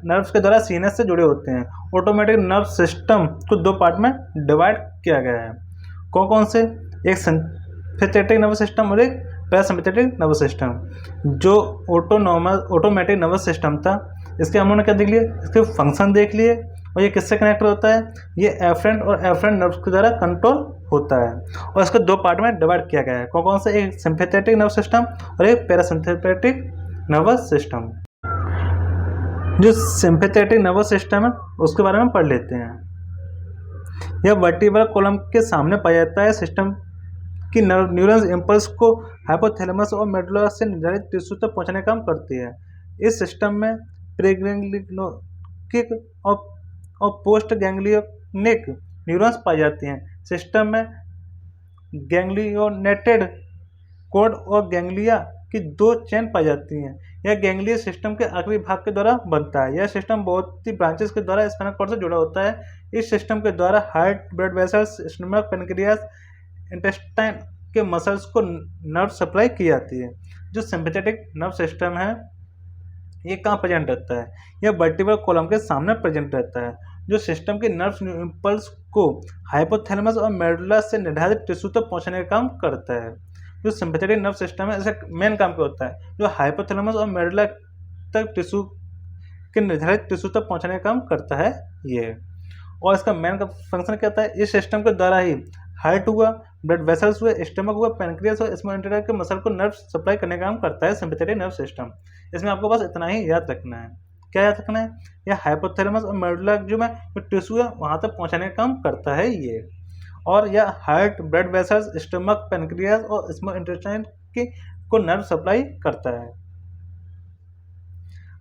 A: नर्व्स के द्वारा सीनेस से जुड़े होते हैं। ऑटोमेटिक नर्व सिस्टम को 2 पार्ट में डिवाइड किया गया है। कौन कौन से? एक सिंपैथेटिक नर्वस सिस्टम और एक पैरासिम्पैथेटिक नर्वस सिस्टम। जो ऑटोमेटिक नर्वस सिस्टम था इसके हमने क्या देख लिया? इसके फंक्शन देख लिए और ये किससे कनेक्ट होता है? ये एफरेंट और एफरेंट नर्व्स के द्वारा कंट्रोल होता है और इसको 2 पार्ट में डिवाइड किया गया है। कौन कौन से? एक सिंपैथेटिक नर्वस सिस्टम और एक पैरासिम्पैथेटिक नर्वस सिस्टम। जो सिंपैथेटिक नर्वस सिस्टम है उसके बारे में पढ़ लेते हैं। यह वर्टिब्रल कॉलम के सामने पाया जाता है। सिस्टम की न्यूरॉन्स इंपल्स को हाइपोथैलेमस और मेडुला से निर्धारित टिश्यू तक पहुंचाने का काम करती है। इस सिस्टम में प्रीगैंग्लियोनिक और पोस्ट गैंग्लियोनिक न्यूरॉन्स पाई जाती हैं। सिस्टम में गैंग्लियोनेटेड कोड और गैंग्लिया की 2 चेन पाई जाती हैं। यह गैंग्लिया सिस्टम के आखिरी भाग के द्वारा बनता है। यह सिस्टम बहुत ही ब्रांचेस के द्वारा स्पाइनल कॉर्ड से जुड़ा होता है। इस सिस्टम के द्वारा heart, blood vessels, stomach, pancreas, intestine के मसल्स को नर्व सप्लाई की जाती है। जो सिंपैथेटिक नर्व सिस्टम है ये कहाँ प्रेजेंट रहता है? यह वर्टिब्रल कॉलम के सामने प्रेजेंट रहता है। जो सिस्टम के नर्व इंपल्स को हाइपोथैलेमस और मेडुला से निर्धारित टिश्यू तक पहुंचाने का काम करता है। जो सिंपैथेटिक नर्व सिस्टम है इसका मेन काम क्या होता है? जो हाइपोथैलेमस और मेडुला तक टिश्यू के निर्धारित टिश्यू तक पहुंचाने का काम करता है ये। और इसका मेन फंक्शन क्या होता है? इस सिस्टम के द्वारा ही हार्ट हुआ, ब्लड वेसल्स हुए, स्टमक हुआ, पेनक्रियास और स्मॉल इंटेस्टाइन के मसल को नर्व सप्लाई करने का काम करता है सिंपैथेटिक नर्व सिस्टम। इसमें आपको बस इतना ही याद रखना है। क्या याद रखना है? यह हाइपोथैलेमस और मेडुला जो में टिश्यू है वहाँ तक पहुँचाने का काम करता है ये। और यह heart, blood vessels, stomach, pancreas और स्मॉल इंटेस्टाइन को नर्व सप्लाई करता है।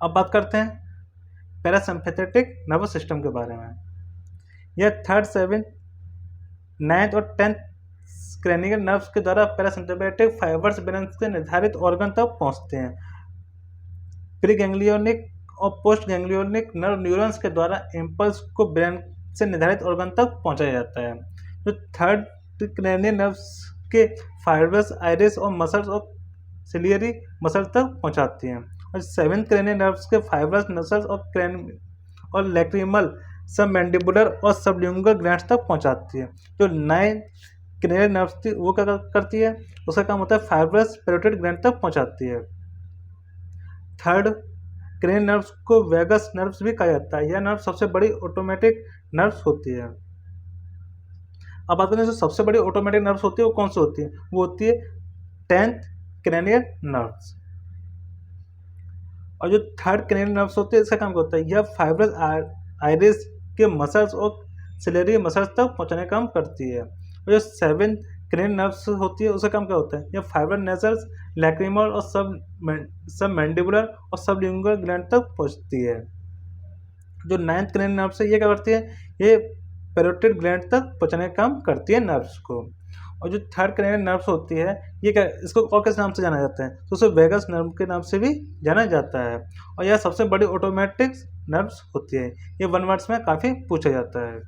A: अब बात करते हैं पैरासिम्पैथेटिक नर्वस सिस्टम के बारे में। यह 3rd, 7th, 9th और 10th क्रैनियल नर्व्स के द्वारा पैरासिम्पैथेटिक फाइबर्स ब्रेन के निर्धारित ऑर्गन तक पहुंचते हैं। प्रीगैंग्लियोनिक और पोस्ट गैंग्लियोनिक नर्व न्यूरॉन्स के द्वारा इंपल्स को ब्रेन से निर्धारित ऑर्गन तक पहुंचाया जाता है। जो 3rd क्रैनियल नर्व्स के फाइबर्स आइरिस और मसल्स और सिलियरी मसल्स तक पहुंचाती हैं और 7th क्रैनियल नर्व्स के फाइबर्स मसल्स और लैक्रिमल, सब मैंडिबुलर और सबलिंगुअल ग्लैंड्स तक पहुंचाती है। जो 9th क्रैनियल नर्व्स थी वो क्या करती है? उसका काम होता है फाइबरस पैरोटिड ग्लैंड तक पहुंचाती है। 3rd क्रैनियल नर्व्स को वेगस नर्व्स भी कहा जाता है। यह नर्व सबसे बड़ी ऑटोमेटिक नर्व्स होती है। अब बात करें जो सबसे बड़ी ऑटोमेटिक नर्व्स होती है वो कौन सी होती है? वो होती है 10th क्रैनियल नर्व्स। और जो 3rd क्रैनियल नर्व्स होती है इसका काम क्या होता है? यह फाइबरस आइरिस के मसल्स और सिलेरी मसल्स तक पहुंचाने का काम करती है। और जो 7th क्रैनियल नर्व्स होती है उसका काम क्या होता है? यह फाइबर नेजल्स, लैक्रिमल और सब मैंडिबुलर और सबलिंगुअल ग्लैंड तक पहुंचती है। जो 9th क्रैनियल नर्व्स है ये क्या करती है? ये पैरोटिड ग्लैंड तक पहुंचाने का काम करती है नर्व्स को। और जो 3rd क्रैनियल नर्व्स होती है ये क्या, इसको और किस नाम से जाना जाता है? तो उसे वेगस नर्व के नाम से भी जाना जाता है। और यह सबसे बड़ी ऑटोमेटिक नर्व्स होती है। ये 1 वर्ड्स में काफ़ी पूछा जाता है।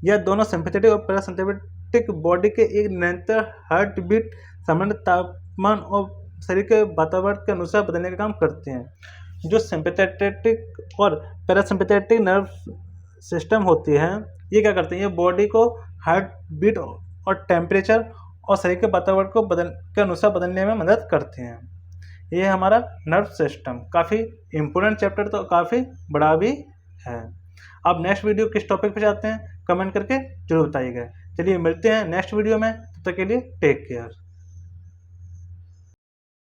A: यह दोनों सिंपैथेटिक और पैरासिम्पैथेटिक बॉडी के एक निरंतर हार्ट बीट, सामान्य तापमान और शरीर के वातावरण के अनुसार बदलने का काम करते हैं। जो सिंपैथेटिक और पैरासिम्पैथेटिक नर्व सिस्टम होती है ये क्या करते हैं? ये बॉडी को हार्ट बीट और टेम्परेचर और शरीर के वातावरण को के अनुसार बदलने में मदद करते हैं। ये हमारा नर्व सिस्टम काफ़ी इम्पोर्टेंट चैप्टर तो काफ़ी बड़ा भी है। अब नेक्स्ट वीडियो किस टॉपिक पे जाते हैं कमेंट करके जरूर बताइएगा। चलिए मिलते हैं नेक्स्ट वीडियो में, तब तक के लिए टेक केयर।